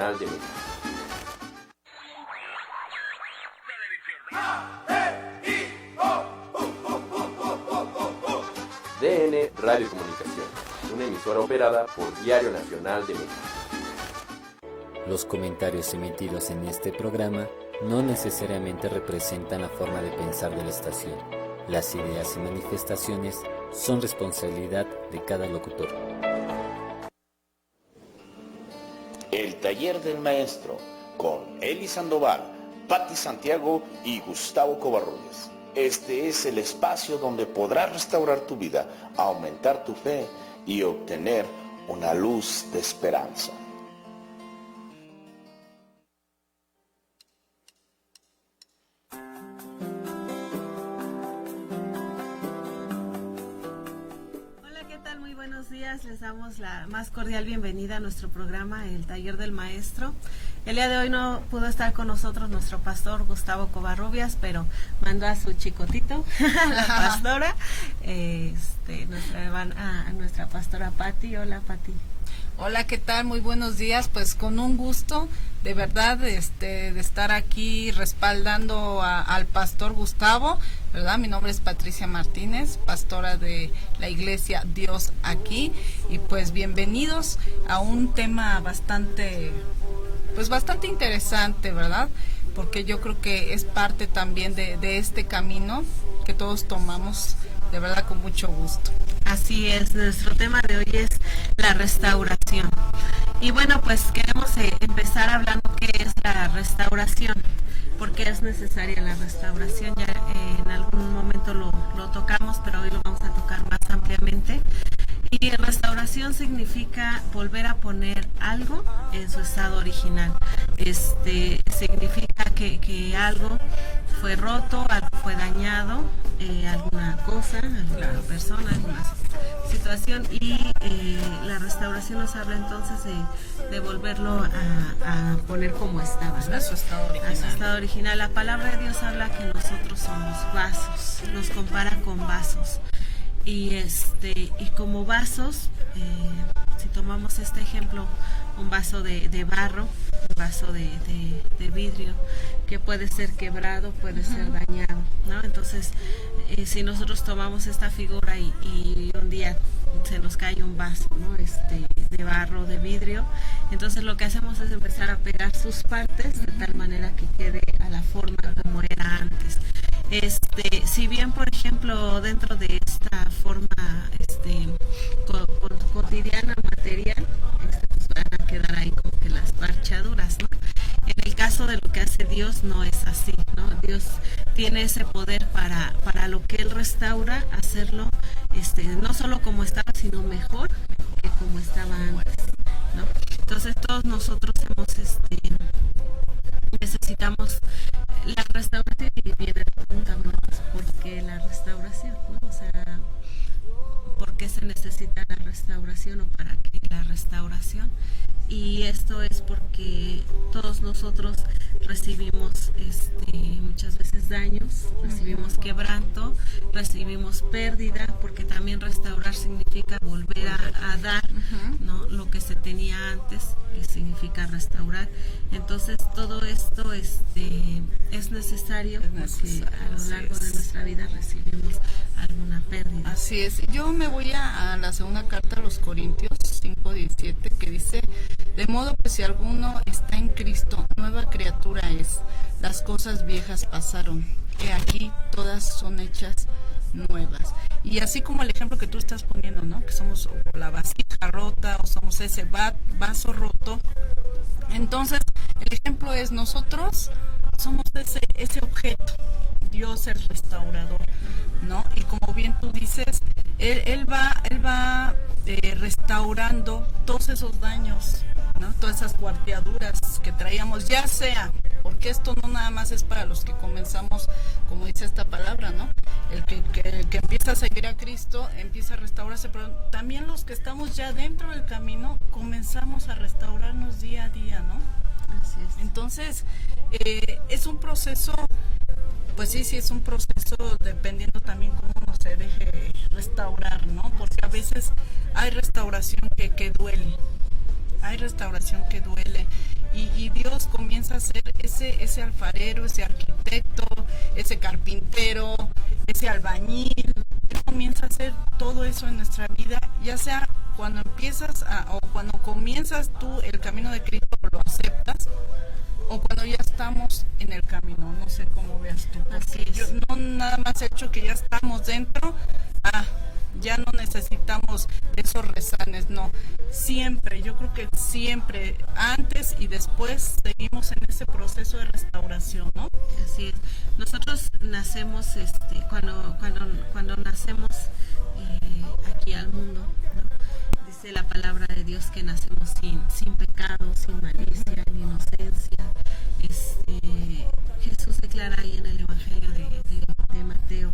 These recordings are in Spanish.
Nacional de México. DN Radio Comunicaciones, una emisora operada por Diario Nacional de México. Los comentarios emitidos en este programa no necesariamente representan la forma de pensar de la estación. Las ideas y manifestaciones son responsabilidad de cada locutor. El Taller del Maestro, con Eli Sandoval, Patti Santiago y Gustavo Covarrubias. Este es el espacio donde podrás restaurar tu vida, aumentar tu fe y obtener una luz de esperanza. Les damos la más cordial bienvenida a nuestro programa, El Taller del Maestro. El día de hoy no pudo estar con nosotros nuestro pastor Gustavo Covarrubias, pero mandó a su chicotito, la pastora, nuestra pastora Patti. Hola, Patti. Hola, ¿qué tal? Muy buenos días. Pues con un gusto, de verdad, de estar aquí respaldando al pastor Gustavo, ¿verdad? Mi nombre es Patricia Martínez, pastora de la iglesia Dios Aquí, y pues bienvenidos a un tema bastante interesante, ¿verdad? Porque yo creo que es parte también de este camino que todos tomamos, de verdad, con mucho gusto. Así es, nuestro tema de hoy es la restauración. Y bueno, pues queremos empezar hablando qué es la restauración, porque es necesaria la restauración. Ya en algún momento lo tocamos, pero hoy lo vamos a tocar más ampliamente. Y restauración significa volver a poner algo en su estado original. Significa que algo fue roto, algo fue dañado, alguna cosa, alguna persona, alguna situación, y la restauración nos habla entonces de volverlo a poner como estaba, ¿no? A su estado original. A su estado original. La palabra de Dios habla que nosotros somos vasos, nos compara con vasos. Y como vasos, si tomamos este ejemplo, un vaso de barro, un vaso de vidrio, que puede ser quebrado, puede ser dañado, ¿no? Entonces, si nosotros tomamos esta figura y un día se nos cae un vaso, ¿no? De barro, de vidrio, entonces lo que hacemos es empezar a pegar sus partes de tal manera que quede a la forma como era antes. Si bien, por ejemplo, dentro de esta forma cotidiana, material, pues van a quedar ahí como que las parchaduras, ¿no? En el caso de lo que hace Dios no es así, ¿no? Dios tiene ese poder para lo que Él restaura, hacerlo no solo como estaba, sino mejor que como estaba antes, ¿no? Entonces todos nosotros necesitamos la restauración, y viene la pregunta, bueno, pues, ¿por qué la restauración? ¿No? O sea, ¿por qué se necesita la restauración o para qué la restauración? Y esto es porque todos nosotros recibimos muchas veces daños, recibimos quebranto, recibimos pérdida, porque también restaurar significa volver a dar, ¿no? Lo que se tenía antes, y significa restaurar. Entonces todo esto es necesario, porque a lo largo de nuestra vida recibimos alguna pérdida. Así es. Yo me voy a la segunda carta a los Corintios 5:17, que dice: de modo que si alguno está en Cristo, nueva criatura es. Las cosas viejas pasaron, que aquí todas son hechas nuevas. Y así como el ejemplo que tú estás poniendo, ¿no? Que somos la vasija rota, o somos ese vaso roto. Entonces, el ejemplo es: nosotros somos ese objeto. Dios es restaurador, ¿no? Y como bien tú dices, Él va restaurando todos esos daños, ¿no? Todas esas cuarteaduras que traíamos, ya sea, porque esto no nada más es para los que comenzamos, como dice esta palabra, ¿no? El que empieza a seguir a Cristo empieza a restaurarse, pero también los que estamos ya dentro del camino comenzamos a restaurarnos día a día, ¿no? Así es. Entonces, es un proceso, pues sí, es un proceso dependiendo también cómo uno se deje restaurar, ¿no? Porque a veces hay restauración que duele. Hay restauración que duele, a ser ese alfarero, ese arquitecto, ese carpintero, ese albañil. Él comienza a hacer todo eso en nuestra vida, ya sea cuando empiezas o cuando comienzas tú el camino de Cristo, lo aceptas, o cuando ya estamos en el camino. No sé cómo veas tú. Así es. Yo no nada más he hecho que ya estamos dentro, ya no necesitamos de esos rezanes, no. Siempre, yo creo que siempre, antes y después, seguimos en ese proceso de restauración, ¿no? Así es. Nosotros nacemos, cuando nacemos aquí al mundo, ¿no? Dice la palabra de Dios que nacemos sin pecado, sin malicia, ni inocencia. Jesús declara ahí en el Evangelio de Mateo,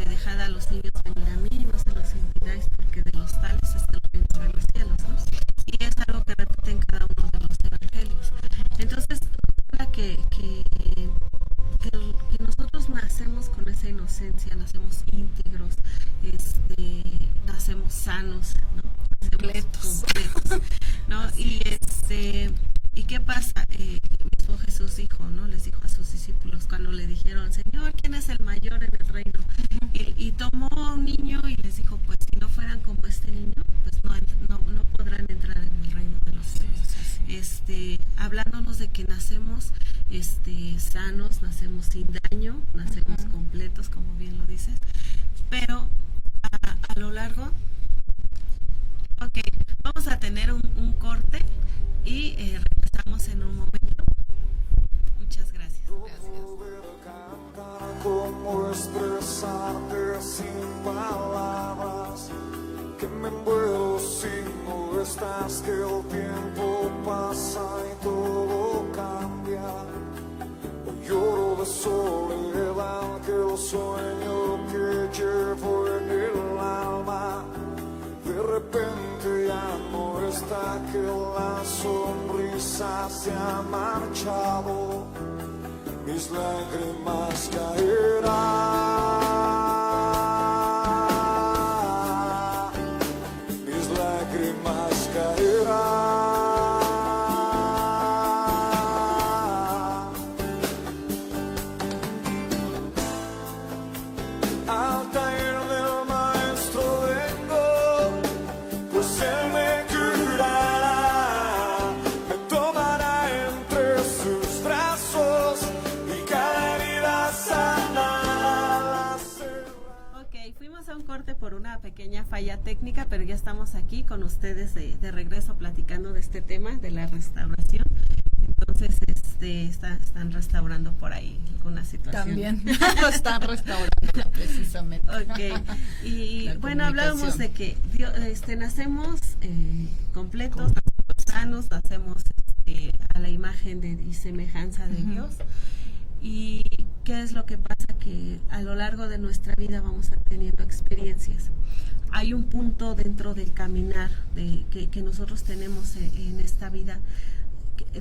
dejad a los niños venir a mí, no se los impidáis, porque de los tales es el reino de los cielos, ¿no? Y es algo que repite en cada uno de los evangelios. Entonces, habla que nosotros nacemos con esa inocencia, nacemos íntegros, nacemos sanos, ¿no? Completos, ¿no? ¿Y qué pasa? Mismo Jesús dijo, ¿no? Les dijo a sus discípulos cuando le dijeron, Señor, ¿quién es el mayor en el reino? Y tomó a un niño y les dijo, pues si no fueran como este niño, pues no podrán entrar en el reino de los cielos. Hablándonos de que nacemos sanos, nacemos sin daño, nacemos completos, como bien lo dices, pero a lo largo, vamos a tener un corte y regresamos en un momento. Muchas gracias. ¿Cómo expresarte sin palabras? Que me envuelvo si no estás, que el tiempo pasa y todo cambia. Hoy lloro de soledad, que el sueño que llevo en el alma de repente ya no está, que la sonrisa se ha marchado, mis lágrimas caerán, mis lágrimas caerán. Al taller del maestro vengo, pues él me curará, me tomará entre sus brazos y cada herida sanará. Ok, fuimos a un corte por una pequeña falla técnica, pero ya estamos aquí con ustedes de regreso platicando de este tema de la restauración. Entonces, están restaurando por ahí alguna situación. También lo están restaurando precisamente. Ok, y bueno, hablábamos de que nacemos completos, nacemos sanos, nacemos a la imagen y semejanza de Dios. Y qué es lo que pasa, que a lo largo de nuestra vida vamos teniendo experiencias. Hay un punto dentro del caminar que nosotros tenemos en esta vida,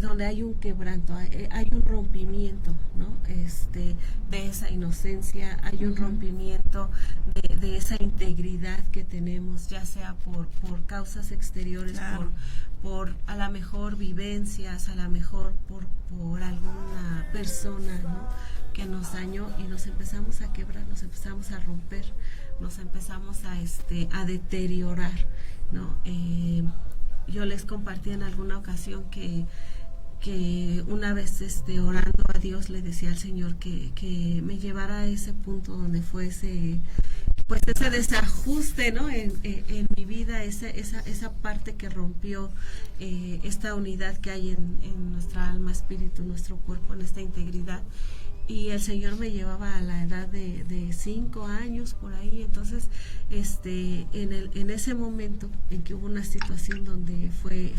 donde hay un quebranto, hay un rompimiento, ¿no? De esa inocencia, hay un rompimiento de esa integridad que tenemos, ya sea por causas exteriores, claro, por a lo mejor vivencias, a lo mejor por alguna persona, ¿no? Que nos dañó, y nos empezamos a quebrar, nos empezamos a romper, nos empezamos a deteriorar, ¿no? Yo les compartí en alguna ocasión que una vez orando a Dios le decía al Señor que me llevara a ese punto donde fuese pues ese desajuste, ¿no? En mi vida, esa parte que rompió esta unidad que hay en nuestra alma, espíritu, nuestro cuerpo, en esta integridad. Y el Señor me llevaba a la edad de 5 años por ahí. Entonces en ese momento en que hubo una situación donde fue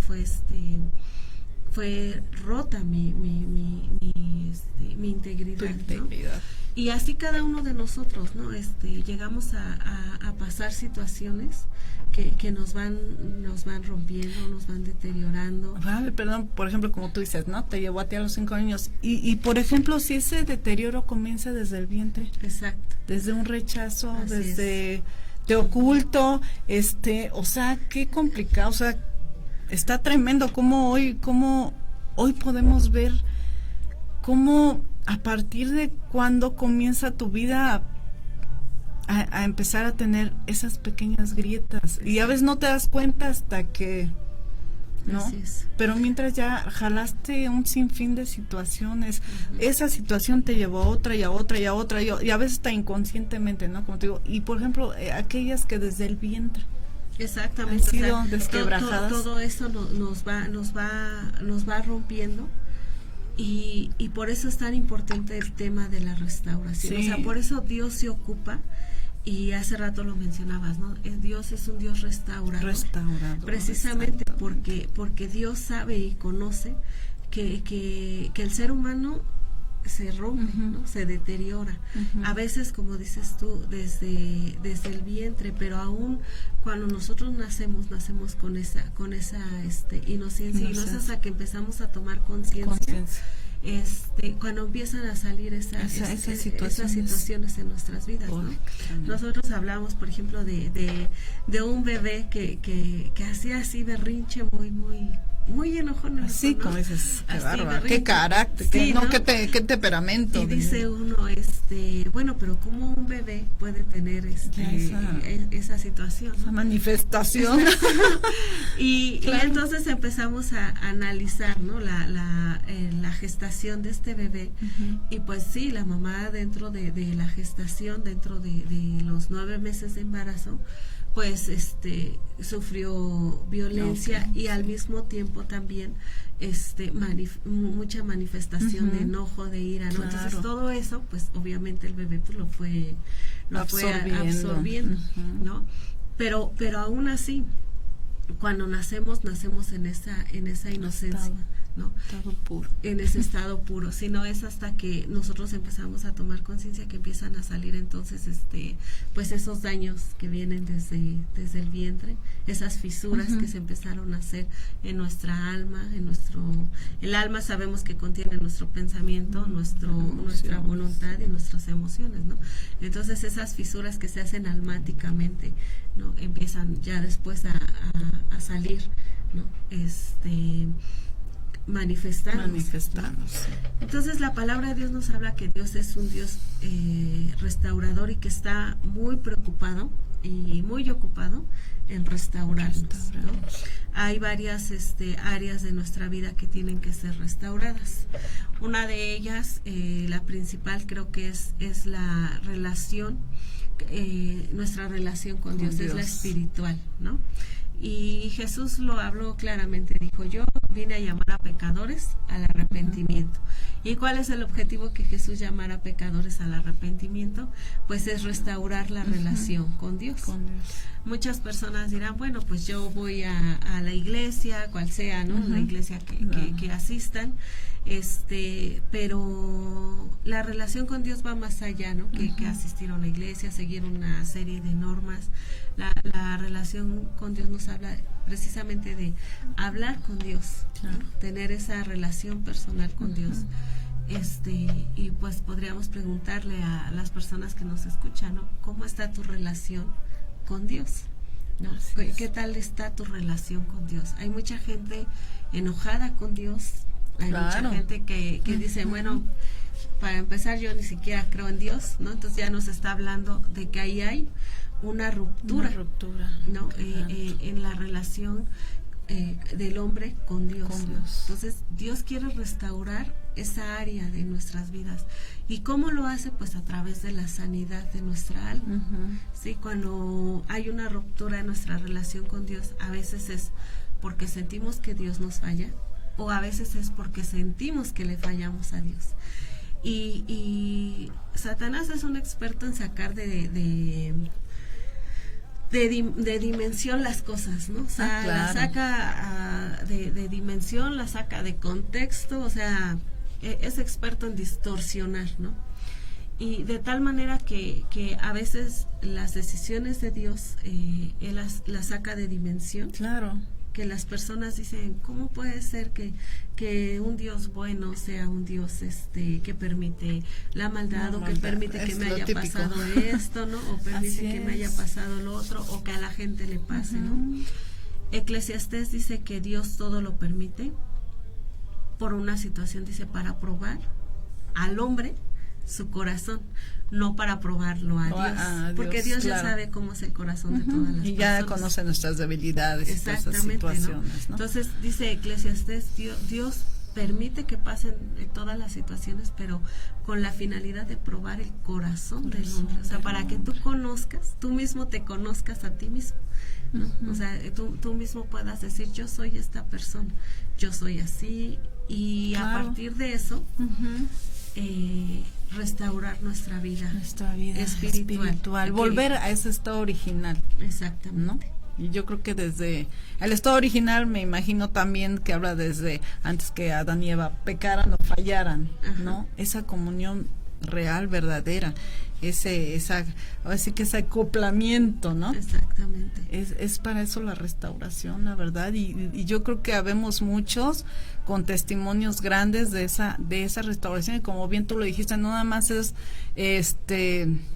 rota mi integridad, ¿no? Y así cada uno de nosotros, ¿no? Llegamos a pasar situaciones que nos van rompiendo, nos van deteriorando. Vale, perdón, por ejemplo, como tú dices, ¿no? Te llevó a ti a los 5 años. Y por ejemplo, si ese deterioro comienza desde el vientre. Exacto. Desde un rechazo, Así desde te oculto, o sea, qué complicado, o sea, está tremendo cómo hoy podemos ver ¿cómo, a partir de cuándo comienza tu vida a empezar a tener esas pequeñas grietas? Y a veces no te das cuenta hasta que, ¿no? Así es. Pero mientras ya jalaste un sinfín de situaciones, esa situación te llevó a otra y a otra y a otra, y a veces está inconscientemente, ¿no? Como te digo, y por ejemplo, aquellas que desde el vientre Exactamente, han sido desquebrajadas. Todo eso nos va rompiendo, y por eso es tan importante el tema de la restauración. Sí. O sea, por eso Dios se ocupa, y hace rato lo mencionabas, ¿no? Dios es un Dios restaurador. Precisamente porque Dios sabe y conoce que el ser humano se rompe, ¿no? Se deteriora. A veces, como dices tú, desde el vientre, pero aún cuando nosotros nacemos con esa inocencia, y no es hasta que empezamos a tomar conciencia. Cuando empiezan a salir esas situaciones en nuestras vidas, ¿no? Nosotros hablamos, por ejemplo, de un bebé que hacía así berrinche muy enojón. Así, ¿no? como dices, qué así, bárbaro, qué carácter, sí, ¿no? qué temperamento. Y dice uno, bueno, pero ¿cómo un bebé puede tener esa situación, ¿no? Esa manifestación. y entonces empezamos a analizar, ¿no? La gestación de este bebé, y pues sí, la mamá dentro de la gestación, dentro de los 9 meses de embarazo, pues sufrió violencia, y al mismo tiempo también mucha manifestación de enojo, de ira, ¿no? Claro. Entonces todo eso, pues obviamente el bebé pues lo fue absorbiendo, ¿no? Pero aún así, cuando nacemos en esa inocencia, ¿no? Estado puro. En ese estado puro, sino es hasta que nosotros empezamos a tomar conciencia que empiezan a salir entonces pues esos daños que vienen desde el vientre, esas fisuras que se empezaron a hacer en nuestra alma, el alma sabemos que contiene nuestro pensamiento, nuestra voluntad y nuestras emociones, ¿no? Entonces esas fisuras que se hacen almáticamente, ¿no? Empiezan ya después a salir, ¿no? Manifestándose. Entonces la palabra de Dios nos habla que Dios es un Dios restaurador, y que está muy preocupado y muy ocupado en restaurarnos, ¿no? Hay varias áreas de nuestra vida que tienen que ser restauradas. Una de ellas, la principal, creo que es la relación, nuestra relación con Dios, es la espiritual, ¿no? Y Jesús lo habló claramente, dijo: yo vine a llamar a pecadores al arrepentimiento. ¿Y cuál es el objetivo que Jesús llamara a pecadores al arrepentimiento? Pues es restaurar la relación con Dios. Muchas personas dirán, bueno, pues yo voy a la iglesia, cual sea, ¿no? La iglesia que asistan, pero la relación con Dios va más allá, ¿no? Que asistir a una iglesia, seguir una serie de normas. La relación con Dios nos habla precisamente de hablar con Dios, ¿no? Tener esa relación personal con Dios. Y pues podríamos preguntarle a las personas que nos escuchan, ¿no? ¿Cómo está tu relación con Dios? ¿No? ¿Qué tal está tu relación con Dios? Hay mucha gente enojada con Dios, hay mucha gente que dice, bueno, para empezar yo ni siquiera creo en Dios, ¿no? Entonces ya nos está hablando de que ahí hay una ruptura, ¿no? En la relación del hombre con Dios. Entonces Dios quiere restaurar esa área de nuestras vidas. ¿Y cómo lo hace? Pues a través de la sanidad de nuestra alma. ¿Sí? Cuando hay una ruptura en nuestra relación con Dios, a veces es porque sentimos que Dios nos falla, o a veces es porque sentimos que le fallamos a Dios. Y Satanás es un experto en sacar de dimensión las cosas, ¿no? O sea, la saca de dimensión, la saca de contexto, o sea, es experto en distorsionar, ¿no? Y de tal manera que a veces las decisiones de Dios, él las saca de dimensión. Claro. Que las personas dicen, ¿cómo puede ser que un Dios bueno sea un Dios que permite la maldad, o que permite que me haya pasado esto, ¿no? O permite que me haya pasado lo otro, o que a la gente le pase, ¿no? Eclesiastés dice que Dios todo lo permite por una situación, dice, para probar al hombre su corazón, no para probarlo a Dios, porque Dios ya sabe cómo es el corazón de todas las personas. Y ya conoce nuestras debilidades y todas esas situaciones, ¿no? Entonces dice Eclesiastés, Dios permite que pasen todas las situaciones, pero con la finalidad de probar el corazón del hombre, o sea, para que tú conozcas, tú mismo te conozcas a ti mismo, ¿no? O sea, tú mismo puedas decir, yo soy esta persona, yo soy así, y a partir de eso, restaurar nuestra vida espiritual. Volver a ese estado original. Exactamente, ¿no? Y yo creo que desde el estado original, me imagino también que habla desde antes que Adán y Eva pecaran o fallaran, ¿no? Esa comunión real, verdadera, así que ese acoplamiento, ¿no? Exactamente. Es para eso la restauración, la verdad, y yo creo que habemos muchos con testimonios grandes de esa restauración, y como bien tú lo dijiste, no nada más es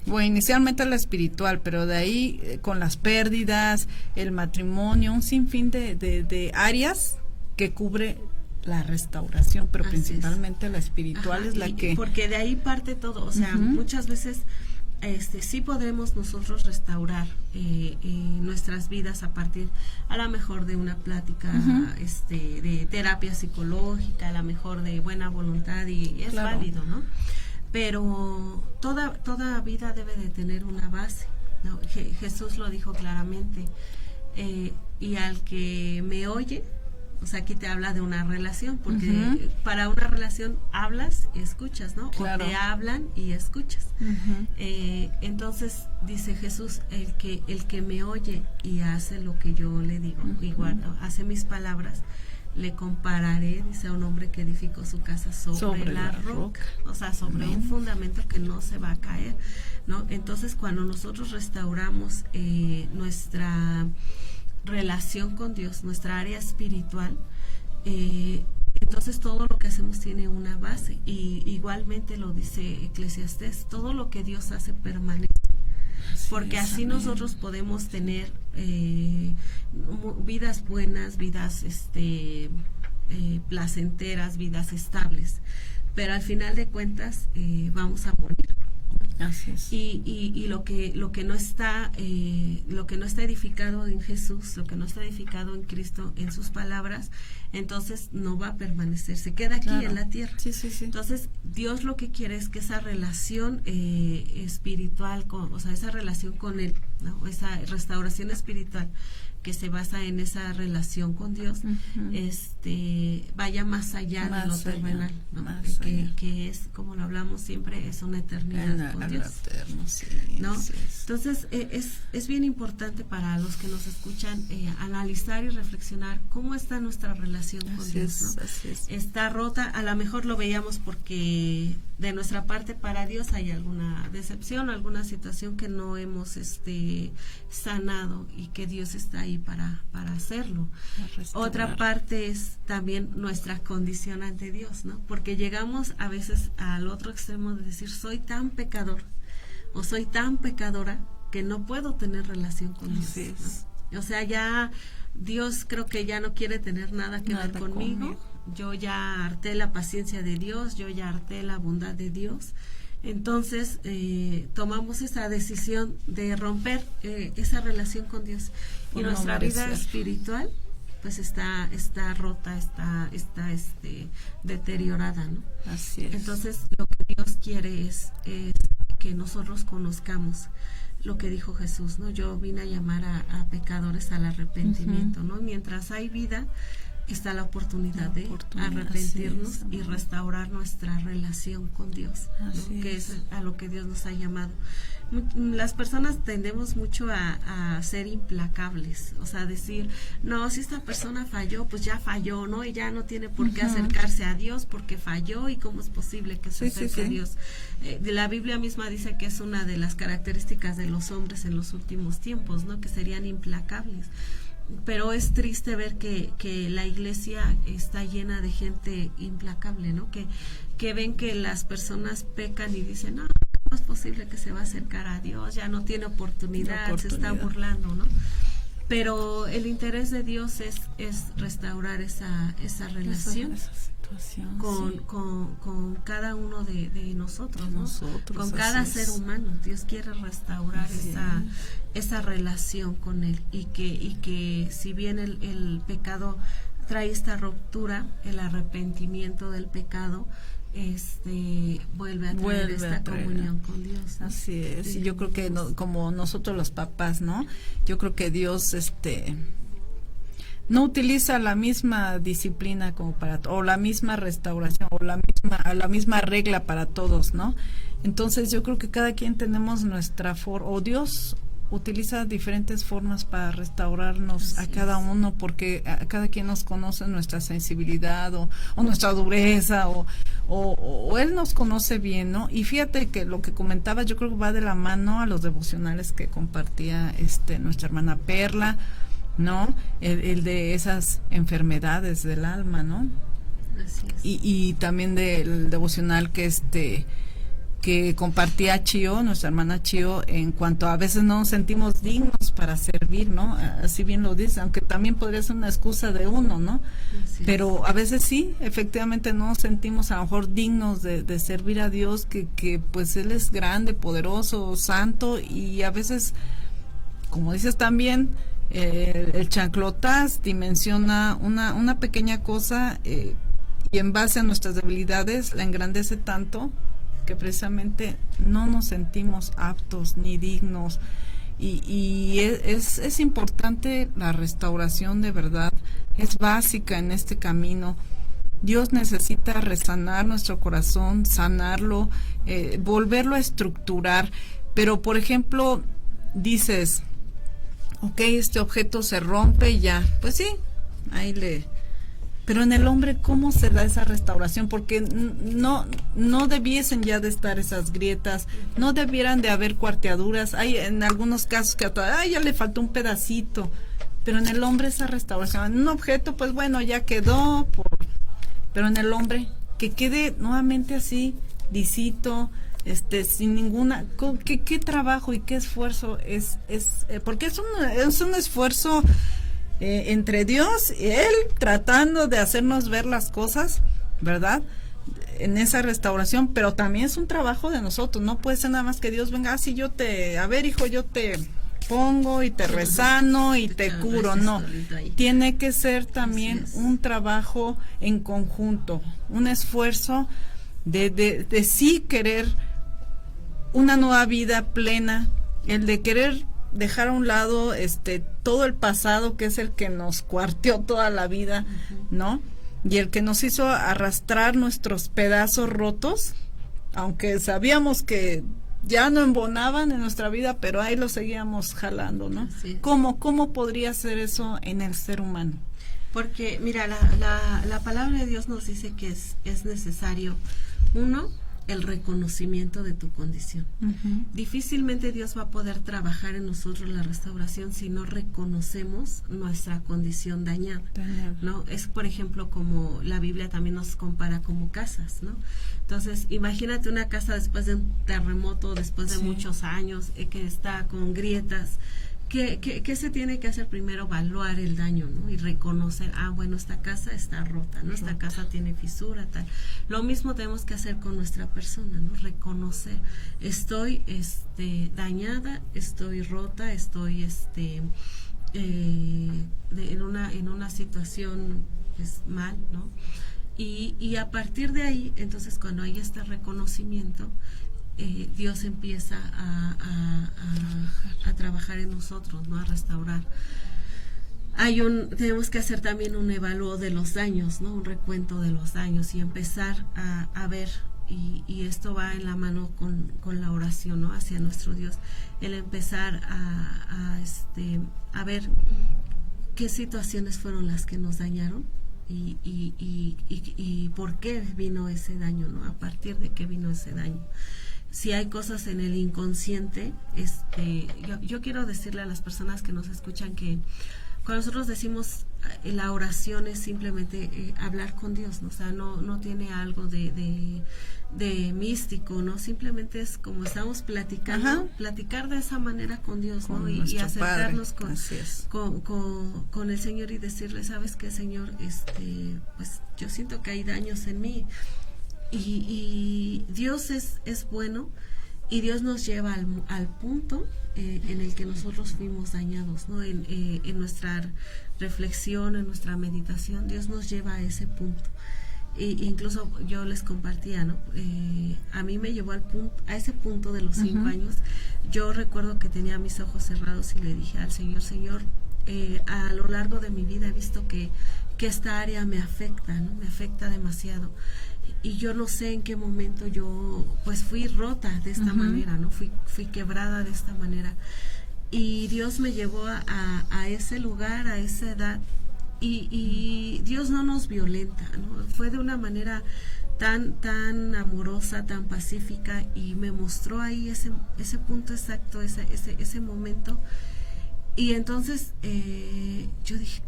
bueno, inicialmente la espiritual, pero de ahí con las pérdidas, el matrimonio, un sinfín de áreas que cubre la restauración, pero principalmente la espiritual es la que... Porque de ahí parte todo, o sea, muchas veces sí podremos nosotros restaurar nuestras vidas a partir, a lo mejor de una plática, de terapia psicológica, a lo mejor de buena voluntad, y es válido, ¿no? Pero toda vida debe de tener una base, ¿no? Jesús lo dijo claramente, y al que me oye, o sea, aquí te habla de una relación, porque para una relación hablas y escuchas, ¿no? Claro. O te hablan y escuchas. Entonces, dice Jesús, el que me oye y hace lo que yo le digo, igual hace mis palabras, le compararé, dice, a un hombre que edificó su casa sobre la roca, o sea, sobre un fundamento que no se va a caer, ¿no? Entonces, cuando nosotros restauramos nuestra relación con Dios, nuestra área espiritual, entonces todo lo que hacemos tiene una base, y igualmente lo dice Eclesiastés, todo lo que Dios hace permanece, porque así nosotros podemos tener vidas buenas, vidas placenteras, vidas estables, pero al final de cuentas vamos a morir. Así es. Y lo que no está edificado en Jesús, lo que no está edificado en Cristo, en sus palabras, entonces no va a permanecer, se queda aquí en la tierra. Sí. Entonces Dios lo que quiere es que esa relación espiritual, o sea, esa relación con Él, ¿no? Esa restauración espiritual que se basa en esa relación con Dios, vaya más allá de lo terrenal, ¿no? Que es, como lo hablamos siempre, es una eternidad con Dios, ¿no? Entonces es bien importante para los que nos escuchan analizar y reflexionar cómo está nuestra relación con Dios, ¿no? Está rota, a lo mejor lo veíamos porque de nuestra parte para Dios hay alguna decepción, alguna situación que no hemos sanado, y que Dios está ahí para hacerlo. Otra parte es también nuestra condición ante Dios, ¿no? Porque llegamos a veces al otro extremo de decir, soy tan pecador o soy tan pecadora que no puedo tener relación con Dios, ¿no? O sea, ya Dios creo que ya no quiere tener nada que ver conmigo. Yo ya harté la paciencia de Dios, yo ya harté la bondad de Dios. Entonces tomamos esa decisión de romper esa relación con Dios, y nuestra vida espiritual pues está rota, está deteriorada, ¿no? Así es. Entonces lo que Dios quiere es que nosotros conozcamos lo que dijo Jesús, ¿no? Yo vine a llamar a pecadores al arrepentimiento, ¿no? Mientras hay vida, está la oportunidad de arrepentirnos y restaurar nuestra relación con Dios, ¿no? Que es a lo que Dios nos ha llamado. Las personas tendemos mucho a ser implacables, o sea, decir, no, si esta persona falló, pues ya falló, ¿no? Y ya no tiene por qué acercarse a Dios porque falló, y cómo es posible que se acerque a Dios. La Biblia misma dice que es una de las características de los hombres en los últimos tiempos, ¿no? Que serían implacables. Pero es triste ver que la iglesia está llena de gente implacable, ¿no? Que ven que las personas pecan y dicen, no es posible que se va a acercar a Dios, ya no tiene oportunidad, se está burlando, ¿no? Pero el interés de Dios es restaurar esa relación Situación, con cada uno de nosotros, ¿no? Con así cada es. ser humano. Dios quiere restaurar esa relación con Él, y que si bien el pecado trae esta ruptura, el arrepentimiento del pecado vuelve a traer esta comunión con Dios, ¿no? Así es. Yo creo que como nosotros los papás, ¿no? Yo creo que Dios no utiliza la misma disciplina como o la misma restauración o la misma regla para todos, ¿no? Entonces yo creo que cada quien tenemos nuestra forma, o Dios utiliza diferentes formas para restaurarnos a cada uno, porque a cada quien nos conoce nuestra sensibilidad o nuestra dureza o Él nos conoce bien, ¿no? Y fíjate que lo que comentaba yo creo que va de la mano a los devocionales que compartía nuestra hermana Perla, ¿no? El de esas enfermedades del alma, ¿no? Así es. Y también del devocional que compartía Chio, nuestra hermana Chio, en cuanto a veces no nos sentimos dignos para servir, ¿no? Así bien lo dice, aunque también podría ser una excusa de uno, ¿no? Pero a veces sí, efectivamente no nos sentimos a lo mejor dignos de servir a Dios, que pues Él es grande, poderoso, santo, y a veces, como dices también, el chanclotas dimensiona una pequeña cosa y en base a nuestras debilidades la engrandece tanto que precisamente no nos sentimos aptos ni dignos, y es importante la restauración, de verdad, es básica en este camino. Dios necesita resanar nuestro corazón, sanarlo, volverlo a estructurar. Pero por ejemplo, dices, ok, este objeto se rompe y ya, pues sí, pero en el hombre, ¿cómo se da esa restauración? Porque no debiesen ya de estar esas grietas, no debieran de haber cuarteaduras. Hay en algunos casos que ya le faltó un pedacito, pero en el hombre esa restauración, en un objeto, pues bueno, ya quedó, pero en el hombre, que quede nuevamente así, lisito, sin ninguna, ¿qué trabajo y qué esfuerzo es porque es un esfuerzo entre Dios y Él tratando de hacernos ver las cosas, ¿verdad? En esa restauración, pero también es un trabajo de nosotros. No puede ser nada más que Dios venga, así yo te pongo y te resano y te curo. No, tiene que ser también un trabajo en conjunto, un esfuerzo de sí querer una nueva vida plena, el de querer dejar a un lado todo el pasado, que es el que nos cuarteó toda la vida, ¿no? Y el que nos hizo arrastrar nuestros pedazos rotos, aunque sabíamos que ya no embonaban en nuestra vida, pero ahí lo seguíamos jalando, ¿no? Sí. ¿Cómo podría ser eso en el ser humano? Porque, mira, la palabra de Dios nos dice que es necesario, uno, el reconocimiento de tu condición. Difícilmente Dios va a poder trabajar en nosotros la restauración si no reconocemos nuestra condición dañada, ¿no? Es, por ejemplo, como la Biblia también nos compara como casas, ¿no? Entonces, imagínate una casa después de un terremoto, después de muchos años, que está con grietas. ¿Qué se tiene que hacer? Primero evaluar el daño, ¿no? Y reconocer, bueno, esta casa está rota, ¿no? Esta casa tiene fisura, tal. Lo mismo tenemos que hacer con nuestra persona, ¿no? Reconocer, estoy dañada, estoy rota, estoy en una situación pues mal, ¿no? Y a partir de ahí, entonces cuando hay este reconocimiento, Dios empieza a trabajar en nosotros, ¿no? A restaurar. Tenemos que hacer también un evalúo de los daños, ¿no? Un recuento de los daños y empezar a ver, y esto va en la mano con la oración, ¿no? Hacia nuestro Dios, el empezar a ver qué situaciones fueron las que nos dañaron y por qué vino ese daño, ¿no? A partir de qué vino ese daño. Si hay cosas en el inconsciente, yo quiero decirle a las personas que nos escuchan que cuando nosotros decimos la oración es simplemente hablar con Dios, ¿no? O sea, no tiene algo de místico, ¿no? Simplemente es como estamos platicando, Ajá. platicar de esa manera con Dios, ¿no? Con Y nuestro acercarnos Padre, así es. con el Señor y decirle, ¿sabes qué, Señor? Pues yo siento que hay daños en mí. Y Dios es bueno, y Dios nos lleva al punto en el que nosotros fuimos dañados, ¿no? En nuestra reflexión, en nuestra meditación, Dios nos lleva a ese punto. Incluso yo les compartía, ¿no? A mí me llevó a ese punto de los 5 años. Yo recuerdo que tenía mis ojos cerrados y le dije al Señor, a lo largo de mi vida he visto que esta área me afecta, ¿no? Me afecta demasiado. Y yo no sé en qué momento yo pues fui rota de esta manera, ¿no? Fui quebrada de esta manera. Y Dios me llevó a ese lugar, a esa edad. Y Dios no nos violenta, ¿no? Fue de una manera tan amorosa, tan pacífica, y me mostró ahí ese punto exacto, ese momento. Y entonces yo dije,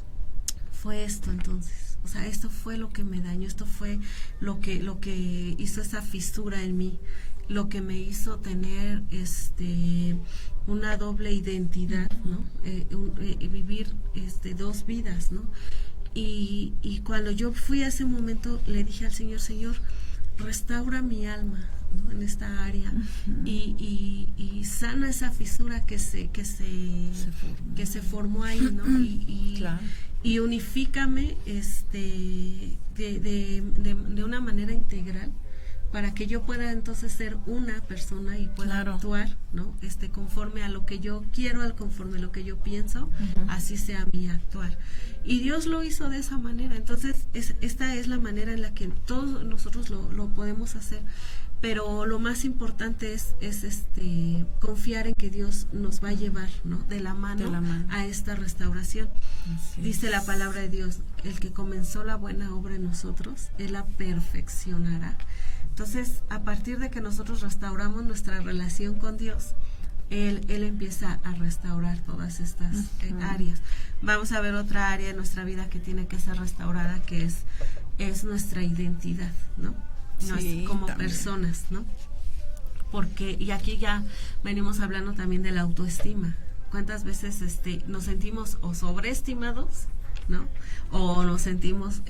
fue esto entonces, o sea, esto fue lo que me dañó, esto fue lo que hizo esa fisura en mí, lo que me hizo tener una doble identidad, ¿no? Vivir 2 vidas, ¿no? Y cuando yo fui a ese momento, le dije al Señor, restaura mi alma, ¿no? En esta área, y sana esa fisura que se formó ahí, ¿no? Claro. Y unifícame de una manera integral, para que yo pueda entonces ser una persona y pueda actuar, ¿no? Conforme a lo que yo quiero, conforme a lo que yo pienso, así sea mi actuar. Y Dios lo hizo de esa manera. Entonces esta es la manera en la que todos nosotros lo podemos hacer. Pero lo más importante es confiar en que Dios nos va a llevar, ¿no? de la mano a esta restauración. Dice la palabra de Dios, el que comenzó la buena obra en nosotros, Él la perfeccionará. Entonces, a partir de que nosotros restauramos nuestra relación con Dios, Él empieza a restaurar todas estas áreas. Vamos a ver otra área de nuestra vida que tiene que ser restaurada, que es nuestra identidad, ¿no? Como también. Personas, ¿no? Porque, y aquí ya venimos hablando también de la autoestima. ¿Cuántas veces nos sentimos o sobreestimados, ¿no? O nos sentimos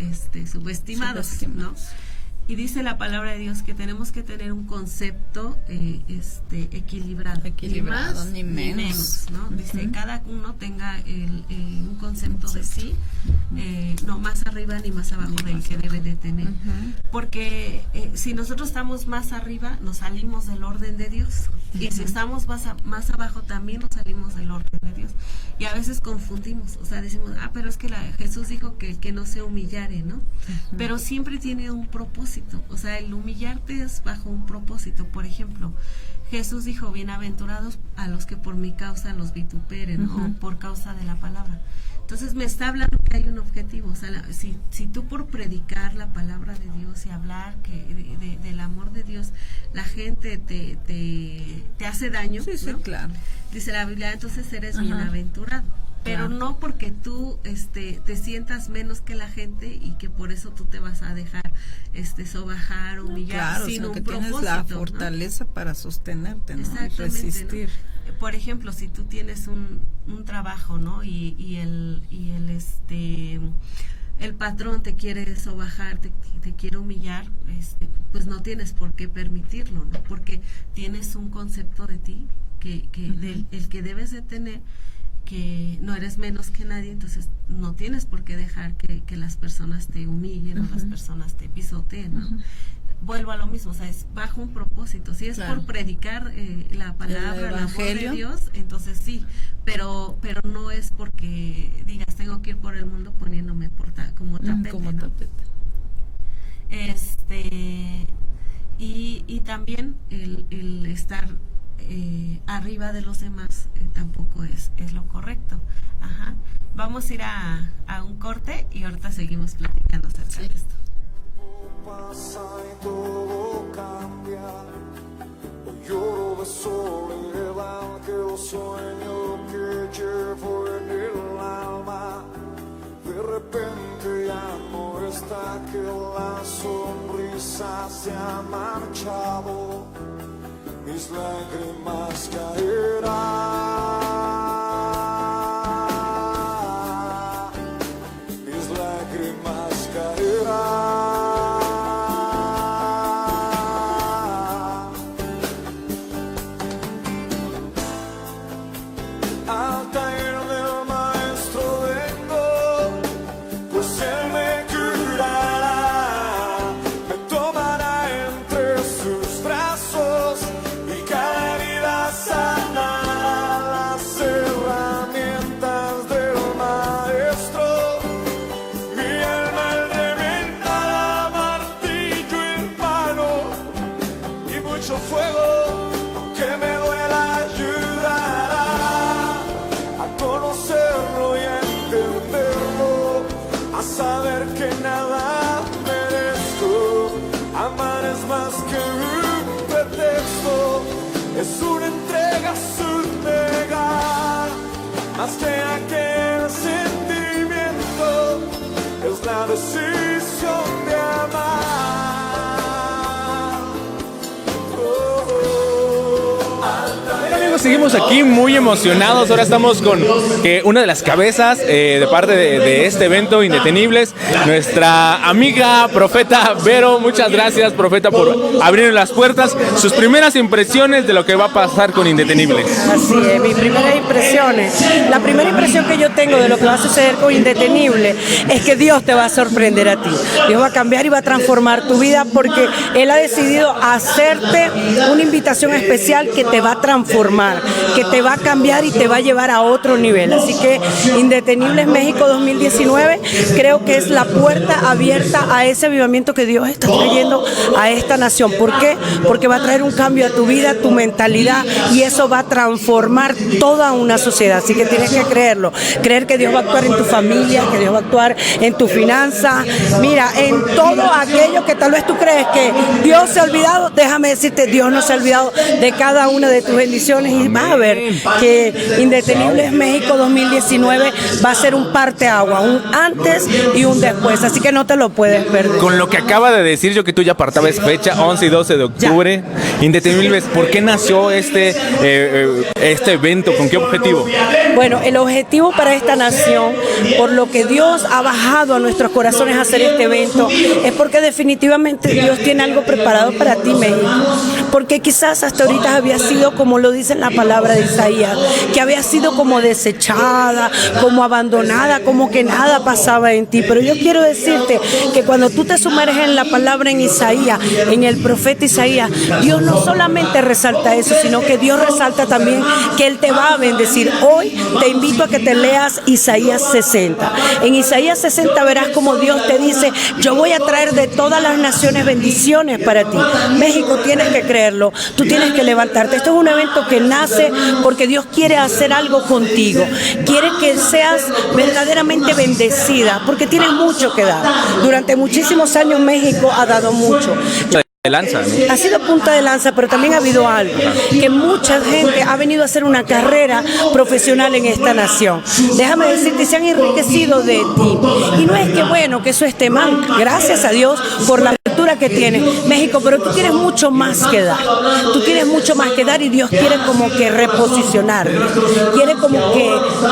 subestimados, ¿no? Y dice la palabra de Dios que tenemos que tener un concepto equilibrado, ni menos, ¿no? Dice cada uno tenga un concepto de sí, no más arriba ni más abajo del que debe de tener. Porque si nosotros estamos más arriba, nos salimos del orden de Dios. Y si estamos más abajo, también nos salimos del orden de Dios. Y a veces confundimos, o sea, decimos, pero es que Jesús dijo que el que no se humillare, ¿no? Pero siempre tiene un propósito, o sea, el humillarte es bajo un propósito. Por ejemplo, Jesús dijo, bienaventurados a los que por mi causa los vituperen, o por causa de la palabra. Entonces me está hablando que hay un objetivo, o sea, si tú por predicar la palabra de Dios y hablar del amor de Dios, la gente te hace daño, ¿no? Claro. Dice la Biblia, entonces eres bienaventurado. Pero no porque tú te sientas menos que la gente y que por eso tú te vas a dejar sobajar, humillar, sino que un propósito, tienes la fortaleza, ¿no? Para sostenerte, ¿no? Y resistir. ¿no? Por ejemplo, si tú tienes un trabajo, ¿no? Y el patrón te quiere sobajar, te quiere humillar, pues no tienes por qué permitirlo, ¿no? Porque tienes un concepto de ti el que debes de tener, que no eres menos que nadie, entonces no tienes por qué dejar que las personas te humillen o las personas te pisoteen, ¿no? Vuelvo a lo mismo, o sea, es bajo un propósito. Si es por predicar la palabra, el amor de Dios, entonces sí, pero no es porque digas, tengo que ir por el mundo poniéndome como tapete, ¿no? tapete. Y también el estar arriba de los demás tampoco es lo correcto. Vamos a ir a un corte y ahorita seguimos platicando acerca de esto. Pasa y todo cambia. Hoy lloro de soledad, que el sueño que llevo en el alma sonrisa se ha marchado, mis lágrimas caerán, mis lágrimas caerán. Al taller del maestro vengo, pues él me curará, me tomará entre sus brazos y cada herida sanará. Las herramientas del maestro, mi alma él reventará, martillo en mano y mucho fuego que me duela ayudará a conocerlo y a entenderlo, a saber que nada merezco. Amar es más que un pretexto, es una entrega sin negar, más que aquel sentimiento, es la decisión de amar. Oh, oh. Bueno, amigos, seguimos aquí muy emocionados. Ahora estamos con una de las cabezas de parte de este evento Indetenibles, nuestra amiga Profeta Vero. Muchas gracias, Profeta, por abrir las puertas. Sus primeras impresiones de lo que va a pasar con Indetenibles. Así es, mis primeras impresiones. La primera impresión que yo tengo de lo que va a suceder con Indetenible es que Dios te va a sorprender a ti. Dios va a cambiar y va a transformar tu vida porque Él ha decidido hacerte una invitación especial que te va a transformar, que te va a cambiar y te va a llevar a otro nivel. Así que Indetenibles México 2019 creo que es la puerta abierta a ese avivamiento que Dios está trayendo a esta nación. ¿Por qué? Porque va a traer un cambio a tu vida, a tu mentalidad, y eso va a transformar toda una sociedad. Así que tienes que creerlo, creer que Dios va a actuar en tu familia, que Dios va a actuar en tu finanza. Mira, en todo aquello que tal vez tú crees que Dios se ha olvidado, déjame decirte, Dios no se ha olvidado de cada una de tus bendiciones, y vas a ver que Indetenibles México 2019 va a ser un parteaguas, un antes y un después, así que no te lo puedes perder. Con lo que acaba de decir, yo que tú ya apartabas fecha, 11 y 12 de octubre, Indetenibles, ¿por qué nació este evento? ¿Con qué objetivo? Bueno, el objetivo para esta nación, por lo que Dios ha bajado a nuestros corazones a hacer este evento, es porque definitivamente Dios tiene algo preparado para ti, México. Porque quizás hasta ahorita había sido, como lo dice en la palabra de Isaías, que había sido como desechada, como abandonada, como que nada pasaba en ti. Pero yo quiero decirte que cuando tú te sumerges en la palabra en Isaías, en el profeta Isaías, Dios no solamente resalta eso, sino que Dios resalta también que Él te va a bendecir. Hoy te invito a que te leas Isaías 60. En Isaías 60 verás como Dios te dice: yo voy a traer de todas las naciones bendiciones para ti. México, tienes que creerlo, tú tienes que levantarte. Esto es un evento que nace porque Dios quiere hacer algo contigo, quiere que seas verdaderamente bendecida, porque tienes mucho que dar. Durante muchísimos años México ha dado mucho. De lanza, ¿no? Ha sido punta de lanza, pero también ha habido algo, que mucha gente ha venido a hacer una carrera profesional en esta nación. Déjame decirte, se han enriquecido de ti. Y no es que, bueno, que eso esté mal. Gracias a Dios por la apertura que tiene México, pero tú tienes mucho más que dar. Tú tienes mucho más que dar, y Dios quiere como que reposicionarte, quiere como que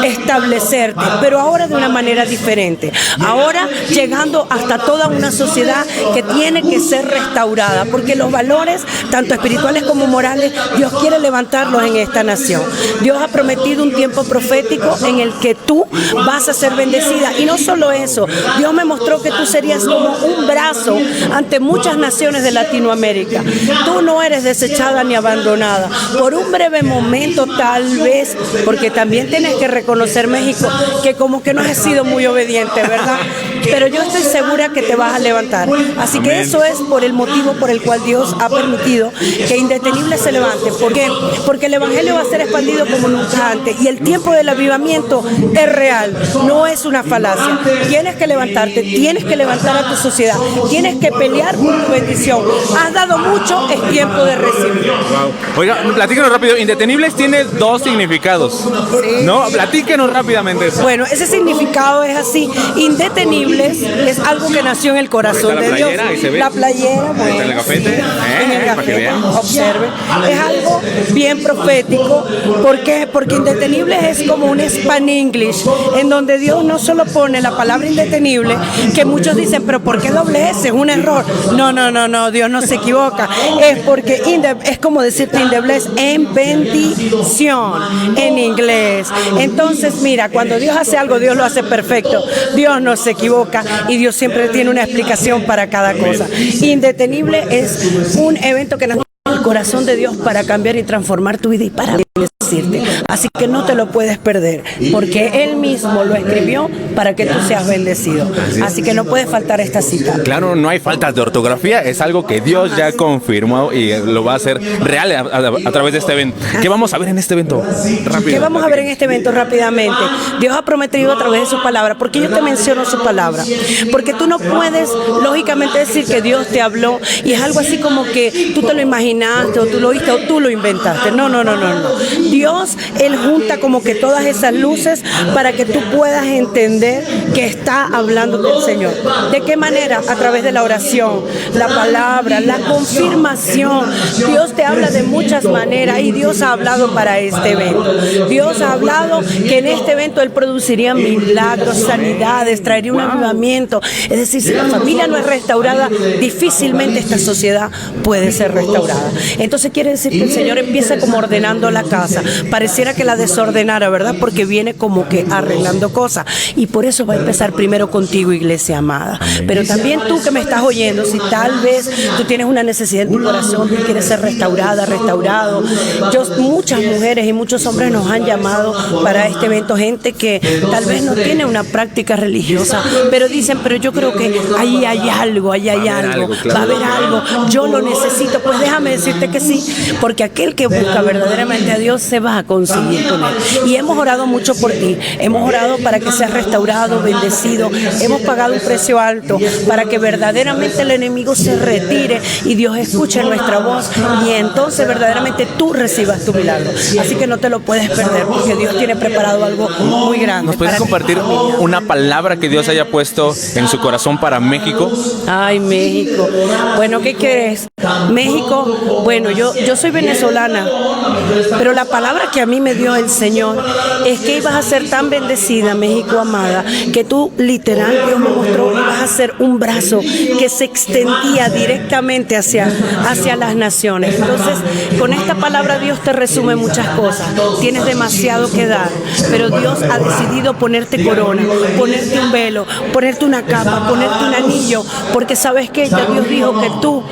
establecerte, pero ahora de una manera diferente. Ahora llegando hasta toda una sociedad que tiene que ser restaurada, porque los valores, tanto espirituales como morales, Dios quiere levantarlos en esta nación. Dios ha prometido un tiempo profético en el que tú vas a ser bendecida. Y no solo eso, Dios me mostró que tú serías como un brazo ante muchas naciones de Latinoamérica. Tú no eres desechada ni abandonada. Por un breve momento tal vez, porque también tienes que reconocer, México, que como que no has sido muy obediente, ¿verdad? Pero yo estoy segura que te vas a levantar. Así que eso es por el motivo por el cual Dios ha permitido que Indetenible se levante. ¿Por qué? Porque el evangelio va a ser expandido como nunca antes, y el tiempo del avivamiento es real, no es una falacia. Tienes que levantarte, tienes que levantar a tu sociedad, tienes que pelear tu bendición. Has dado mucho, es tiempo de recibir. Wow. Oiga, platíquenos rápido. Indetenibles tiene dos significados. Sí. ¿No? Platíquenos rápidamente eso. Bueno, ese significado es así. Indetenibles es algo que nació en el corazón de Dios. Ahí se ve. La playera, Ahí está el gafete. en el Para que gafete, vean. observe. Es algo bien profético. ¿Por qué? Porque indetenibles es como un Span English, en donde Dios no solo pone la palabra indetenible, que muchos dicen, pero ¿por qué doble S? Es un error. No, Dios no se equivoca. Es porque es como decirte indetenibles en bendición en inglés. Entonces, mira, cuando Dios hace algo, Dios lo hace perfecto. Dios no se equivoca y Dios siempre tiene una explicación para cada cosa. Indetenible es un evento que nace en el corazón de Dios para cambiar y transformar tu vida y para bendecirte. Así que no te lo puedes perder, porque Él mismo lo escribió para que tú seas bendecido. Así que no puede faltar esta cita. Claro, no hay faltas de ortografía, es algo que Dios ya confirmó y lo va a hacer real a través de este evento. ¿Qué vamos a ver en este evento? Rápido. ¿Qué vamos a ver en este evento rápidamente? Dios ha prometido a través de su palabra. ¿Por qué yo te menciono su palabra? Porque tú no puedes, lógicamente, decir que Dios te habló y es algo así como que tú te lo imaginaste o tú lo oíste o tú lo inventaste. No. Dios, Él junta como que todas esas luces para que tú puedas entender que está hablándote el Señor. ¿De qué manera? A través de la oración, la palabra, la confirmación. Dios te habla de muchas maneras y Dios ha hablado para este evento. Dios ha hablado que en este evento Él produciría milagros, sanidades, traería un avivamiento. Es decir, si la familia no es restaurada, difícilmente esta sociedad puede ser restaurada. Entonces quiere decir que el Señor empieza como ordenando la casa. Pareciera que la desordenara, ¿verdad? Porque viene como que arreglando cosas. Y por eso va a empezar primero contigo, iglesia amada. Pero también tú que me estás oyendo, si tal vez tú tienes una necesidad en tu corazón, tú quieres ser restaurada, restaurado. Muchas mujeres y muchos hombres nos han llamado para este evento, gente que tal vez no tiene una práctica religiosa, pero dicen, pero yo creo que ahí hay algo, va a haber algo, yo lo necesito. Pues déjame decirte que sí, porque aquel que busca verdaderamente a Dios se va a conseguir con Él. Y hemos orado mucho por ti, hemos orado para que seas restaurado, bendecido, hemos pagado un precio alto para que verdaderamente el enemigo se retire y Dios escuche nuestra voz y entonces verdaderamente tú recibas tu milagro. Así que no te lo puedes perder porque Dios tiene preparado algo muy grande. ¿Nos puedes compartir una palabra que Dios haya puesto en su corazón para México? Ay, México. Bueno, ¿qué quieres? México, bueno, yo soy venezolana, pero la palabra que a mí me dio el Señor es que ibas a ser tan bendecida, México amada, que tú literal, Dios me mostró, ibas a ser un brazo que se extendía directamente hacia las naciones. Entonces, con esta palabra Dios te resume muchas cosas. Tienes demasiado que dar, pero Dios ha decidido ponerte corona, ponerte un velo, ponerte una capa, ponerte un anillo, porque sabes que ya Dios dijo que tú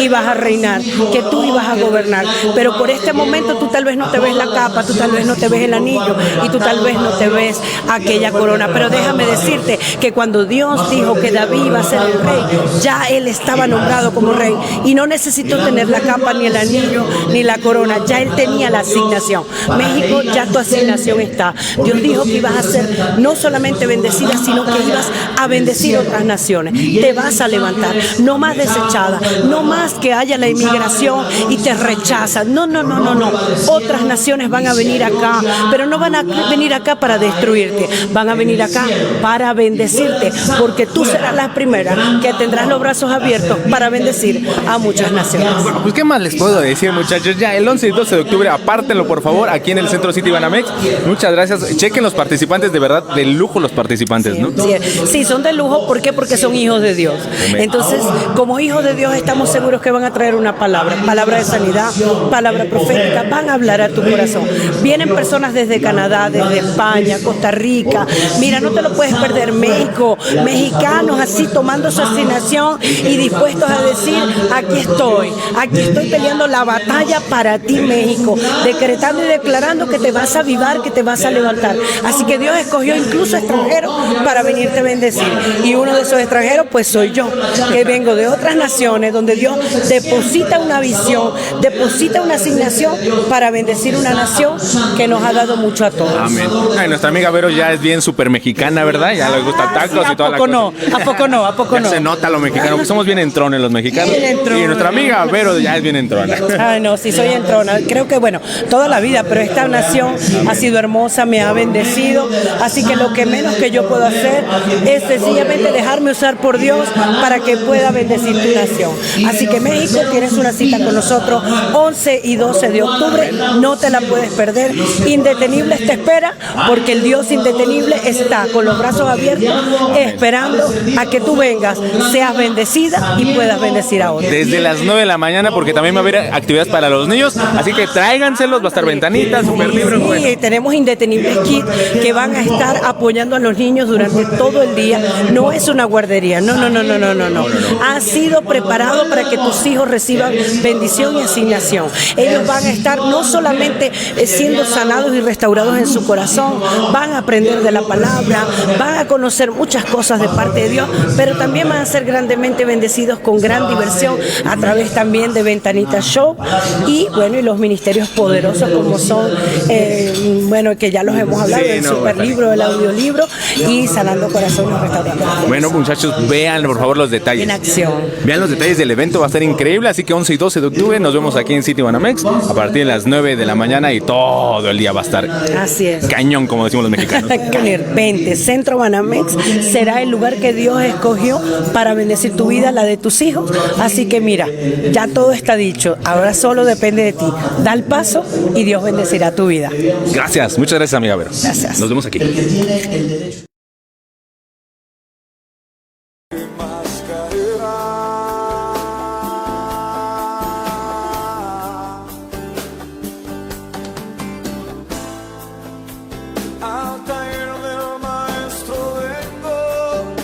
ibas a reinar, que tú ibas a gobernar, pero por este momento tú tal vez no te ves la capa, tú tal vez no te ves el anillo y tú tal vez no te ves aquella corona, pero déjame decirte que cuando Dios dijo que David iba a ser el rey, ya él estaba nombrado como rey y no necesitó tener la capa, ni el anillo, ni la corona, ya él tenía la asignación. México, ya tu asignación está. Dios dijo que ibas a ser no solamente bendecida, sino que ibas a bendecir otras naciones. Te vas a levantar, no más desechada, no más que haya la inmigración y te rechazan. No. Otras naciones van a venir acá, pero no van a venir acá para destruirte, van a venir acá para bendecirte, porque tú serás la primera que tendrás los brazos abiertos para bendecir a muchas naciones. Bueno, pues ¿qué más les puedo decir, muchachos? Ya el 11 y 12 de octubre, apártenlo por favor, aquí en el Centro City Banamex. Muchas gracias. Chequen los participantes, de verdad, de lujo los participantes, ¿no? Sí, son de lujo. ¿Por qué? Porque son hijos de Dios. Entonces, como hijos de Dios, estamos seguros que van a traer una palabra de sanidad, palabra profética, van a hablar a tu corazón. Vienen personas desde Canadá, desde España, Costa Rica. Mira, no te lo puedes perder. México, mexicanos así tomando su asignación y dispuestos a decir, aquí estoy peleando la batalla para ti, México, decretando y declarando que te vas a avivar, que te vas a levantar. Así que Dios escogió incluso extranjeros para venirte a bendecir. Y uno de esos extranjeros, pues soy yo, que vengo de otras naciones donde Dios deposita una visión, deposita una asignación para para bendecir una nación que nos ha dado mucho a todos. Amén. Ay, nuestra amiga Vero ya es bien súper mexicana, ¿verdad? Ya le gustan tacos y toda la cosa. ¿A poco no? ¿A poco ya no? Se nota lo mexicano, porque somos bien entrones los mexicanos. Bien entrones. Y nuestra amiga Vero ya es bien entrona. Ay, no, sí soy entrona. Creo que, bueno, toda la vida, pero esta nación ha sido hermosa, me ha bendecido. Así que lo que menos que yo puedo hacer es sencillamente dejarme usar por Dios para que pueda bendecir tu nación. Así que México, tienes una cita con nosotros 11 y 12 de octubre, no te la puedes perder. Indetenibles te espera, porque el Dios indetenible está con los brazos abiertos esperando a que tú vengas, seas bendecida y puedas bendecir a otros. Desde las 9 de la mañana, porque también va a haber actividades para los niños, así que tráiganselos, va a estar ventanitas, super libros. Sí, tenemos Indetenibles Kids que van a estar apoyando a los niños durante todo el día. No es una guardería, no. Ha sido preparado para que tus hijos reciban bendición y asignación. Ellos van a estar no solamente siendo sanados y restaurados en su corazón, van a aprender de la palabra, van a conocer muchas cosas de parte de Dios, pero también van a ser grandemente bendecidos con gran diversión a través también de Ventanita Show y bueno, y los ministerios poderosos como son, bueno, que ya los hemos hablado, el superlibro, el audiolibro y Sanando Corazones, Restaurando. Bueno, muchachos, vean por favor los detalles. En acción. Vean los detalles del evento, va a estar increíble, así que 11 y 12 de octubre nos vemos aquí en City Banamex a partir de las 9 de la mañana y todo el día va a estar así es. Cañón, como decimos los mexicanos. Vente, Centro Banamex será el lugar que Dios escogió para bendecir tu vida, la de tus hijos, así que mira, ya todo está dicho, ahora solo depende de ti, da el paso y Dios bendecirá tu vida. Gracias, muchas gracias amiga Vero. Gracias. Nos vemos aquí. Al taller del maestro vengo,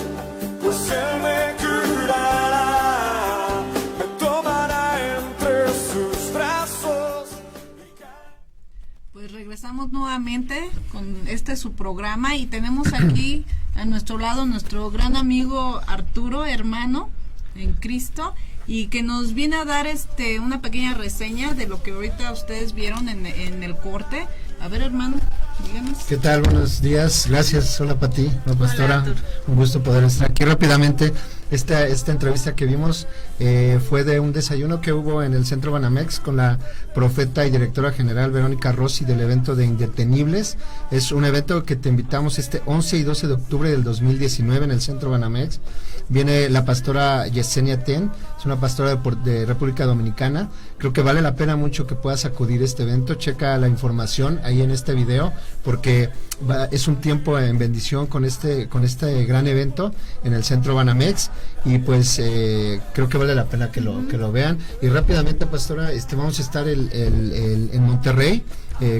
pues él me curará, me tomará entre sus brazos. Pues regresamos nuevamente con su programa y tenemos aquí a nuestro lado nuestro gran amigo Arturo, hermano en Cristo, y que nos viene a dar una pequeña reseña de lo que ahorita ustedes vieron en el corte. A ver, hermano, díganos. ¿Qué tal? Buenos días, gracias. Hola Pati, hola pastora. Hola, un gusto poder estar aquí rápidamente. Esta entrevista que vimos fue de un desayuno que hubo en el Centro Banamex con la profeta y directora general Verónica Rossi del evento de Indetenibles. Es un evento que te invitamos 11 y 12 de octubre del 2019 en el Centro Banamex. Viene la pastora Yesenia Ten, es una pastora de República Dominicana. Creo que vale la pena mucho que puedas acudir a este evento. Checa la información ahí en este video, porque es un tiempo en bendición con este gran evento en el Centro Banamex, y pues creo que vale la pena que lo vean. Y rápidamente, pastora, vamos a estar en Monterrey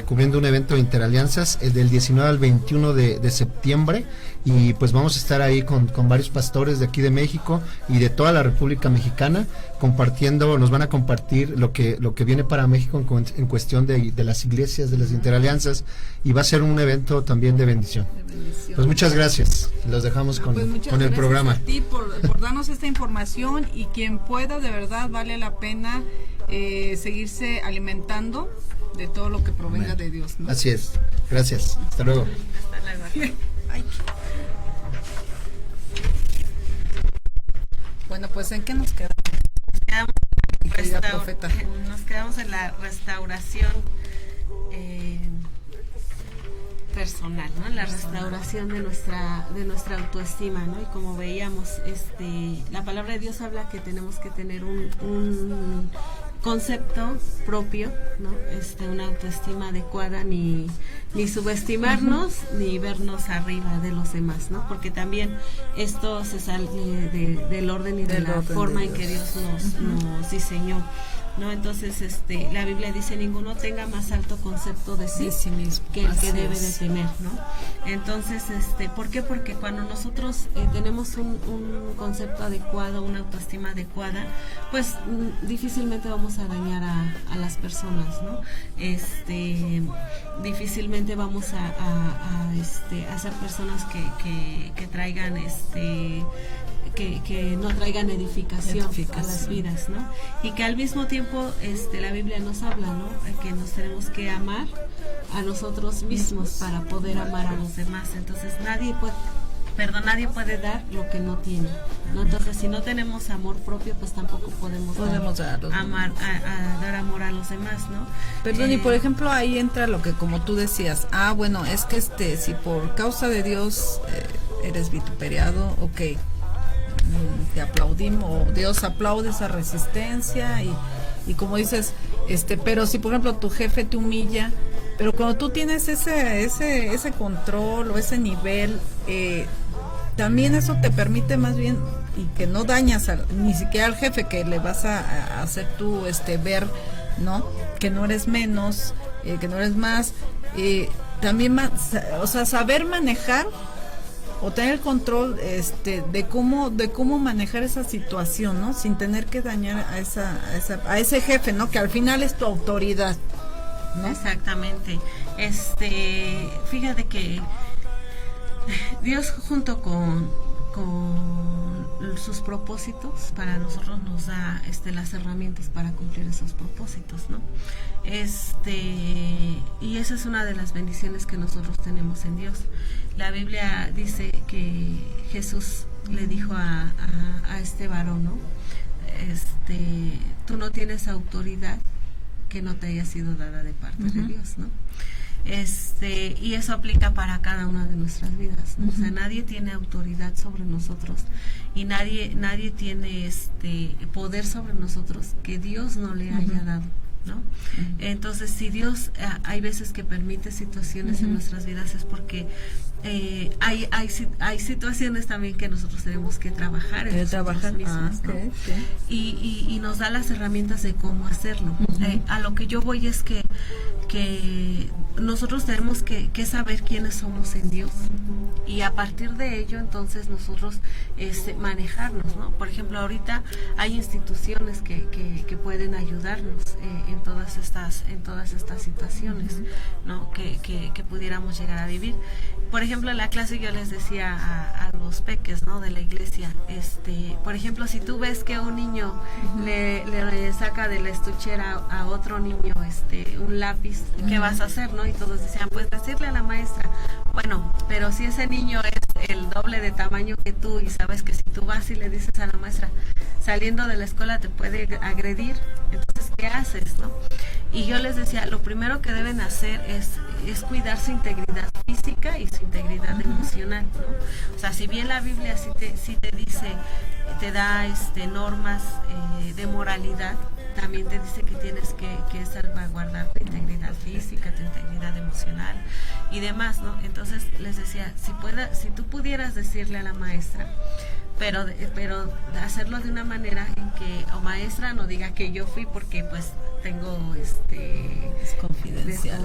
cubriendo un evento de Interalianzas del 19 al 21 de septiembre, y pues vamos a estar ahí con varios pastores de aquí de México y de toda la República Mexicana compartiendo. Nos van a compartir lo que viene para México en cuestión de las iglesias, de las Interalianzas, y va a ser un evento también de bendición. Pues muchas gracias, los dejamos con el programa. A ti por darnos esta información, y quien pueda, de verdad vale la pena seguirse alimentando de todo lo que provenga de Dios, ¿no? Así es, gracias, hasta luego. Hasta luego. Ay. Bueno, pues ¿en qué nos quedamos? Nos quedamos en la restauración personal, ¿no? La restauración de nuestra autoestima, ¿no? Y como veíamos, la palabra de Dios habla que tenemos que tener un concepto propio, ¿no? Una autoestima adecuada, ni subestimarnos, ni vernos arriba de los demás, ¿no? Porque también esto se sale del orden y de la forma en que Dios nos diseñó, ¿no? Entonces, la Biblia dice: ninguno tenga más alto concepto de sí mismo que el que debe de tener, ¿no? Entonces, ¿por qué? Porque cuando nosotros tenemos un concepto adecuado, una autoestima adecuada, pues difícilmente vamos a dañar a las personas, ¿no? difícilmente vamos a ser personas que traigan que no traigan edificación a las vidas, ¿no? Y que al mismo tiempo la Biblia nos habla, ¿no? Que nos tenemos que amar a nosotros mismos para poder amar a los demás. Entonces nadie puede dar lo que no tiene, ¿no? Entonces si no tenemos amor propio, pues tampoco podemos dar amor a los demás, ¿no? Perdón, y por ejemplo ahí entra lo que como tú decías, bueno, es que si por causa de Dios eres vituperiado, ok, te aplaudimos, o Dios aplaude esa resistencia y como dices, pero si por ejemplo tu jefe te humilla, pero cuando tú tienes ese control o ese nivel, también eso te permite más bien y que no dañas ni siquiera al jefe, que le vas a hacer tú ver, ¿no? Que no eres menos, que no eres más, también o sea, saber manejar o tener el control de cómo manejar esa situación, ¿no? Sin tener que dañar a ese jefe, ¿no? Que al final es tu autoridad, ¿no? Exactamente. Fíjate que Dios junto con sus propósitos para nosotros nos da las herramientas para cumplir esos propósitos, ¿no? Y esa es una de las bendiciones que nosotros tenemos en Dios. La Biblia dice que Jesús le dijo a este varón, ¿no? Tú no tienes autoridad que no te haya sido dada de parte de Dios, ¿no? Y eso aplica para cada una de nuestras vidas, ¿no? O sea, nadie tiene autoridad sobre nosotros y nadie tiene poder sobre nosotros que Dios no le haya dado, ¿no? Entonces, si Dios hay veces que permite situaciones en nuestras vidas, es porque hay situaciones también que nosotros tenemos que trabajar en nosotros mismos, ¿no? Y nos da las herramientas de cómo hacerlo. A lo que yo voy es que nosotros tenemos que saber quiénes somos en Dios y a partir de ello entonces nosotros manejarnos, ¿no? Por ejemplo, ahorita hay instituciones que pueden ayudarnos en todas estas situaciones, ¿no? que pudiéramos llegar a vivir. Por ejemplo, en la clase yo les decía a los peques, ¿no? de la iglesia, por ejemplo, si tú ves que un niño le saca de la estuchera a otro niño un lápiz, ¿qué vas a hacer, no? Y todos decían, pues decirle a la maestra. Bueno, pero si ese niño es el doble de tamaño que tú y sabes que si tú vas y le dices a la maestra, saliendo de la escuela te puede agredir, entonces ¿qué haces, no? Y yo les decía, lo primero que deben hacer es cuidar su integridad física y su integridad emocional, ¿no? O sea, si bien la Biblia sí te dice, te da normas de moralidad, también te dice que tienes que salvaguardar tu integridad física, tu integridad emocional y demás, ¿no? Entonces les decía, si tú pudieras decirle a la maestra, pero hacerlo de una manera en que, o maestra, no diga que yo fui porque pues tengo es confidencial.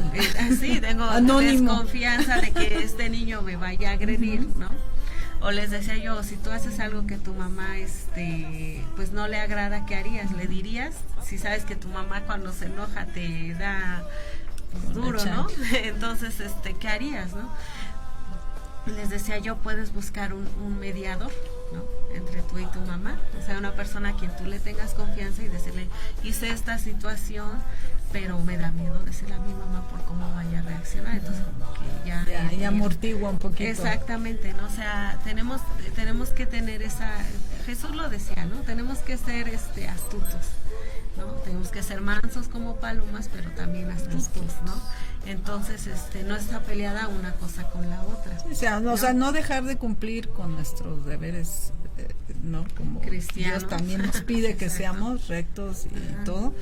Tengo desconfianza de que este niño me vaya a agredir, ¿no? O les decía yo, si tú haces algo que tu mamá pues no le agrada, ¿qué harías? ¿Le dirías? Si sabes que tu mamá cuando se enoja te da duro, ¿no? Entonces, ¿qué harías, no? Les decía yo, puedes buscar un mediador, ¿no? Entre tú y tu mamá, o sea, una persona a quien tú le tengas confianza y decirle, hice esta situación, pero me da miedo decirle a mi mamá por cómo vaya a reaccionar, entonces como que ya amortigua un poquito. Exactamente, ¿no? O sea, tenemos que tener Jesús lo decía, ¿no? Tenemos que ser astutos, ¿no? Tenemos que ser mansos como palomas, pero también astutos, ¿no? Entonces, no está peleada una cosa con la otra. O sea, no dejar de cumplir con nuestros deberes, ¿no? Como cristianos. Dios también nos pide que seamos rectos y todo,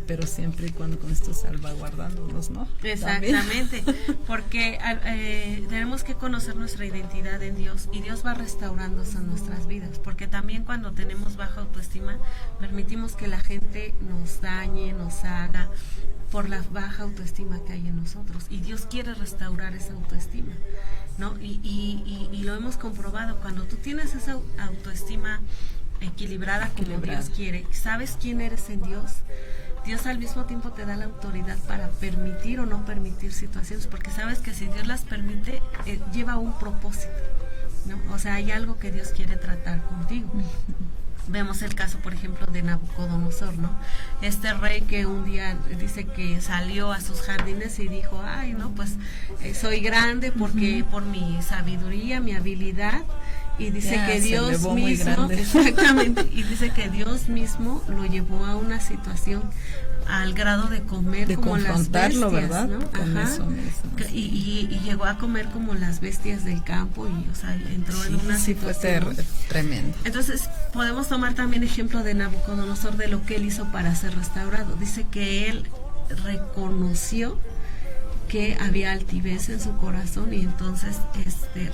pero siempre y cuando con esto salvaguardándonos, ¿no? Exactamente, porque tenemos que conocer nuestra identidad en Dios y Dios va restaurando en nuestras vidas, porque también cuando tenemos baja autoestima permitimos que la gente nos dañe, nos haga, por la baja autoestima que hay en nosotros, y Dios quiere restaurar esa autoestima, ¿no? Y lo hemos comprobado, cuando tú tienes esa autoestima equilibrada como Dios quiere, sabes quién eres en Dios, Dios al mismo tiempo te da la autoridad para permitir o no permitir situaciones, porque sabes que si Dios las permite, lleva un propósito, ¿no? O sea, hay algo que Dios quiere tratar contigo. Vemos el caso, por ejemplo, de Nabucodonosor, ¿no? Este rey que un día dice que salió a sus jardines y dijo, ay, no, pues soy grande porque por mi sabiduría, mi habilidad, y dice que Dios mismo, exactamente, y dice que Dios mismo lo llevó a una situación al grado de comer de como las bestias, ¿verdad? ¿no? Ajá. Eso. Y llegó a comer como las bestias del campo y, o sea, entró en una situación fue tremendo. Entonces podemos tomar también ejemplo de Nabucodonosor, de lo que él hizo para ser restaurado. Dice que él reconoció que había altivez en su corazón y entonces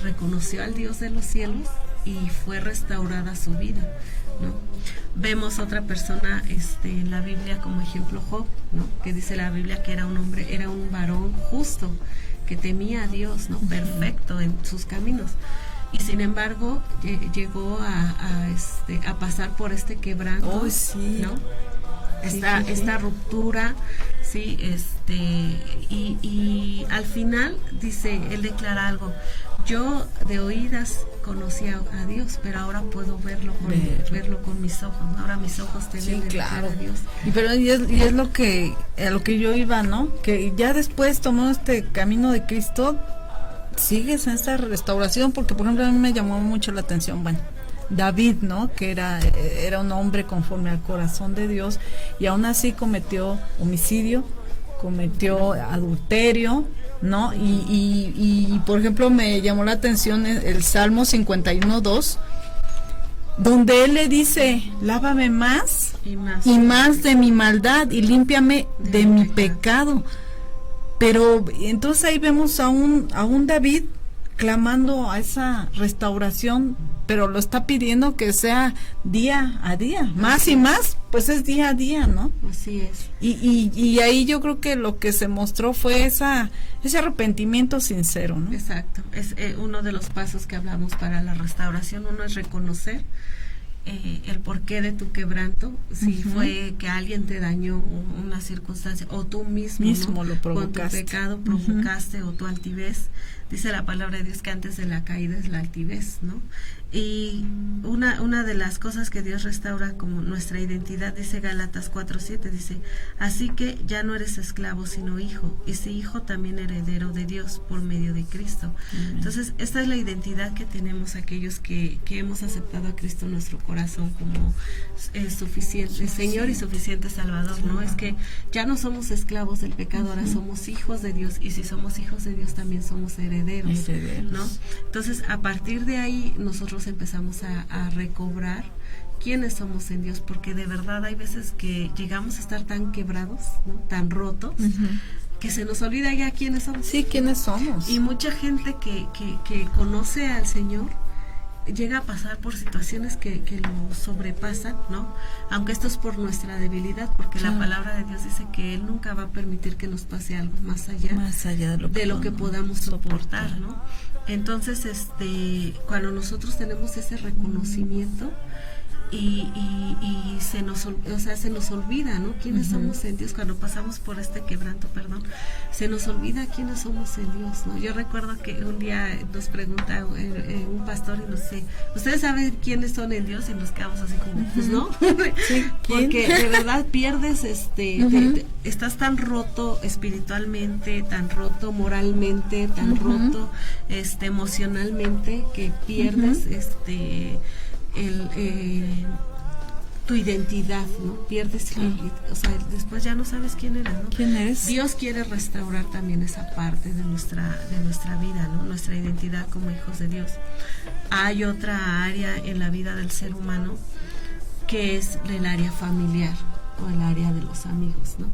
reconoció al Dios de los cielos y fue restaurada su vida, ¿no? Vemos otra persona en la Biblia como ejemplo Job, ¿no? Que dice la Biblia que era un hombre, era un varón justo, que temía a Dios, ¿no? Perfecto en sus caminos. Y sin embargo llegó a pasar por este quebranto, ¿no? Esta ruptura, sí, y al final dice, él declara algo: yo de oídas conocía a Dios, pero ahora puedo verlo con mis ojos, ¿no? Ahora mis ojos te ven, claro, a Dios. Y es lo que a lo que yo iba, ¿no? Que ya después tomó este camino de Cristo, sigues en esta restauración, porque por ejemplo a mí me llamó mucho la atención, bueno, David, ¿no? Que era un hombre conforme al corazón de Dios, y aún así cometió homicidio, cometió adulterio, ¿no? Y por ejemplo me llamó la atención el Salmo 51:2, donde él le dice: lávame más y más de mi maldad y límpiame de mi pecado. Pero entonces ahí vemos a un David clamando a esa restauración, pero lo está pidiendo que sea día a día, más y más, pues es día a día, ¿no? Así es. Y ahí yo creo que lo que se mostró fue ese arrepentimiento sincero, ¿no? Exacto, es uno de los pasos que hablamos para la restauración. Uno es reconocer el porqué de tu quebranto, si fue que alguien te dañó, una circunstancia, o tú mismo, ¿no? Lo provocaste. Con tu pecado provocaste, o tu altivez. Dice la palabra de Dios que antes de la caída es la altivez, ¿no? Y una de las cosas que Dios restaura como nuestra identidad, dice Gálatas 4:7, dice: así que ya no eres esclavo sino hijo, y si hijo también heredero de Dios por medio de Cristo. Entonces esta es la identidad que tenemos aquellos que hemos aceptado a Cristo en nuestro corazón como suficiente Señor y suficiente Salvador, ¿no? Es que ya no somos esclavos del pecado, ahora somos hijos de Dios, y si somos hijos de Dios también somos herederos, ¿no? Entonces a partir de ahí nosotros empezamos a recobrar quiénes somos en Dios, porque de verdad hay veces que llegamos a estar tan quebrados, ¿no? Tan rotos, que se nos olvida ya quiénes somos. Sí, quiénes somos. Y mucha gente que conoce al Señor llega a pasar por situaciones que lo sobrepasan, ¿no? Aunque esto es por nuestra debilidad, porque la palabra de Dios dice que Él nunca va a permitir que nos pase algo más allá de lo que podamos soportar, ¿no? Entonces, cuando nosotros tenemos ese reconocimiento y se nos olvida, ¿no? Quiénes somos en Dios cuando pasamos por este quebranto, se nos olvida quiénes somos en Dios, ¿no? Yo recuerdo que un día nos pregunta un pastor y nos dice: ¿ustedes saben quiénes son en Dios? Y nos quedamos así como, pues no, sí, porque de verdad pierdes, estás tan roto espiritualmente, tan roto moralmente, tan roto emocionalmente, que pierdes tu identidad, ¿no? Pierdes, o sea, después ya no sabes quién eres, ¿no? ¿Quién eres? Dios quiere restaurar también esa parte de nuestra vida, ¿no? Nuestra identidad como hijos de Dios. Hay otra área en la vida del ser humano que es el área familiar o el área de los amigos, ¿no?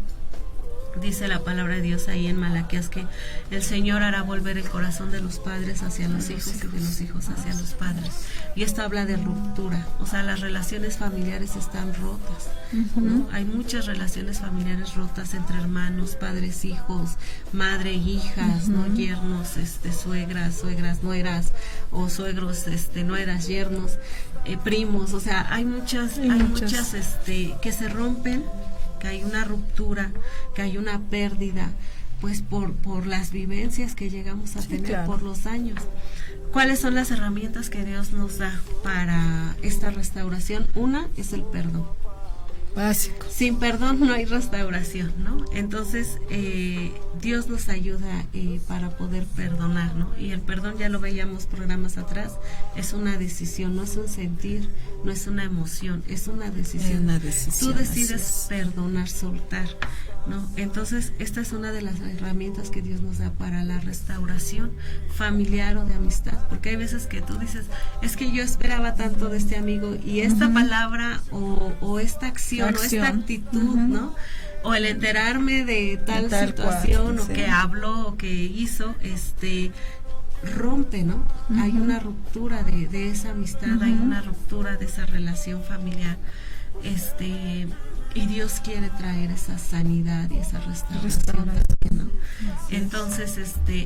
Dice la palabra de Dios ahí en Malaquías que el Señor hará volver el corazón de los padres hacia los hijos y de los hijos hacia los padres. Y esto habla de ruptura, o sea, las relaciones familiares están rotas, ¿no? Hay muchas relaciones familiares rotas entre hermanos, padres, hijos, madre, hijas, ¿no? Yernos, suegras, nueras, o suegros, nueras, yernos, primos, o sea, hay muchas que se rompen que hay una ruptura, que hay una pérdida, pues por las vivencias que llegamos a tener, claro, por los años. ¿Cuáles son las herramientas que Dios nos da para esta restauración? Una es el perdón. Básico. Sin perdón no hay restauración, ¿no? Entonces, Dios nos ayuda para poder perdonar, ¿no? Y el perdón, ya lo veíamos programas atrás, es una decisión, no es un sentir, no es una emoción, es una decisión. Una decisión. Tú decides perdonar, soltar, ¿no? Entonces, esta es una de las herramientas que Dios nos da para la restauración familiar o de amistad, porque hay veces que tú dices, es que yo esperaba tanto de este amigo y esta palabra o esta acción o esta actitud, ¿no? O el enterarme de tal situación o que habló o que hizo, rompe, ¿no? Hay una ruptura de esa amistad, hay una ruptura de esa relación familiar, y Dios quiere traer esa sanidad y esa restauración, ¿no? Entonces,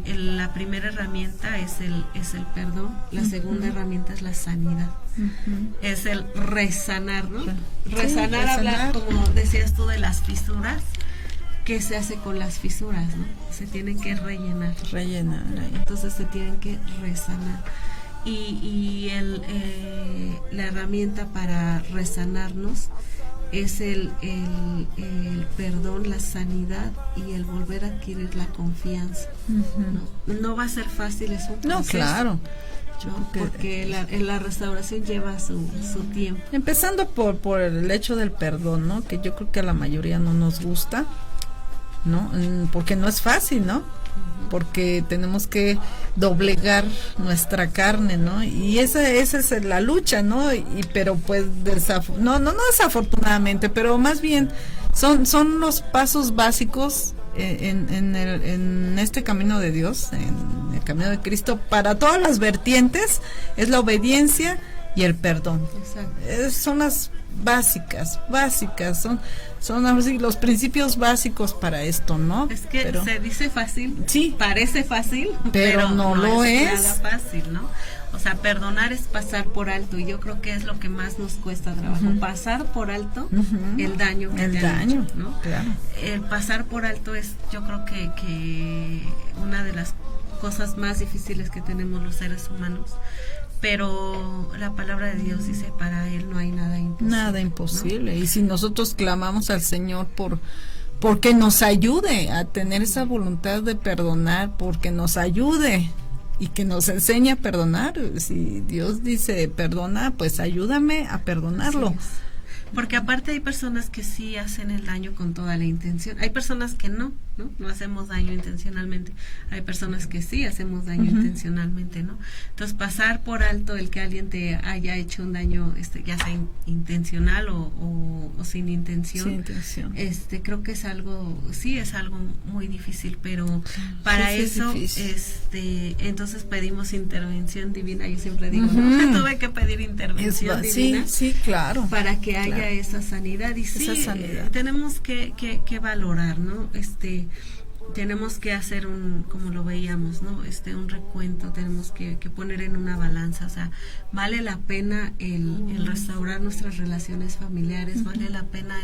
la primera herramienta es el perdón, la segunda herramienta es la sanidad, es el resanar, ¿no? Resanar, hablar, como decías tú, de las fisuras. ¿Qué se hace con las fisuras, no? Se tienen que rellenar. Entonces se tienen que resanar. Y la herramienta para resanarnos es el perdón, la sanidad y el volver a adquirir la confianza. No va a ser fácil, es un proceso. No, claro. ¿no? Porque la restauración lleva su tiempo. Empezando por el hecho del perdón, ¿no? Que yo creo que a la mayoría no nos gusta, ¿no? Porque no es fácil, ¿no? Porque tenemos que doblegar nuestra carne, ¿no? Y esa es la lucha, ¿no? Pero pues no desafortunadamente, pero más bien son los pasos básicos en este camino de Dios, en el camino de Cristo, para todas las vertientes, es la obediencia y el perdón. Exacto. Son las básicas, son así, los principios básicos para esto, ¿no? Es que se dice fácil, sí, parece fácil, pero no lo es nada fácil, ¿no? O sea, perdonar es pasar por alto, y yo creo que es lo que más nos cuesta trabajo, pasar por alto el daño que te han hecho, ¿no? Claro. El pasar por alto es, yo creo que una de las cosas más difíciles que tenemos los seres humanos. Pero la palabra de Dios dice, para Él no hay nada imposible. Nada imposible, ¿no? Y si nosotros clamamos al Señor porque nos ayude a tener esa voluntad de perdonar, porque nos ayude y que nos enseñe a perdonar, si Dios dice perdona, pues ayúdame a perdonarlo. Porque aparte hay personas que sí hacen el daño con toda la intención, hay personas que no hacemos daño intencionalmente, hay personas que sí hacemos daño intencionalmente, ¿no? Entonces, pasar por alto el que alguien te haya hecho un daño, ya sea intencional o sin intención, creo que es algo muy difícil, pero para eso, entonces pedimos intervención divina. Yo siempre digo, tuve que pedir intervención divina, sí, claro, para que haya esa sanidad, y tenemos que valorar, ¿no? Tenemos que hacer como lo veíamos, ¿no? Un recuento, tenemos que poner en una balanza, o sea, vale la pena el restaurar nuestras relaciones familiares, vale la pena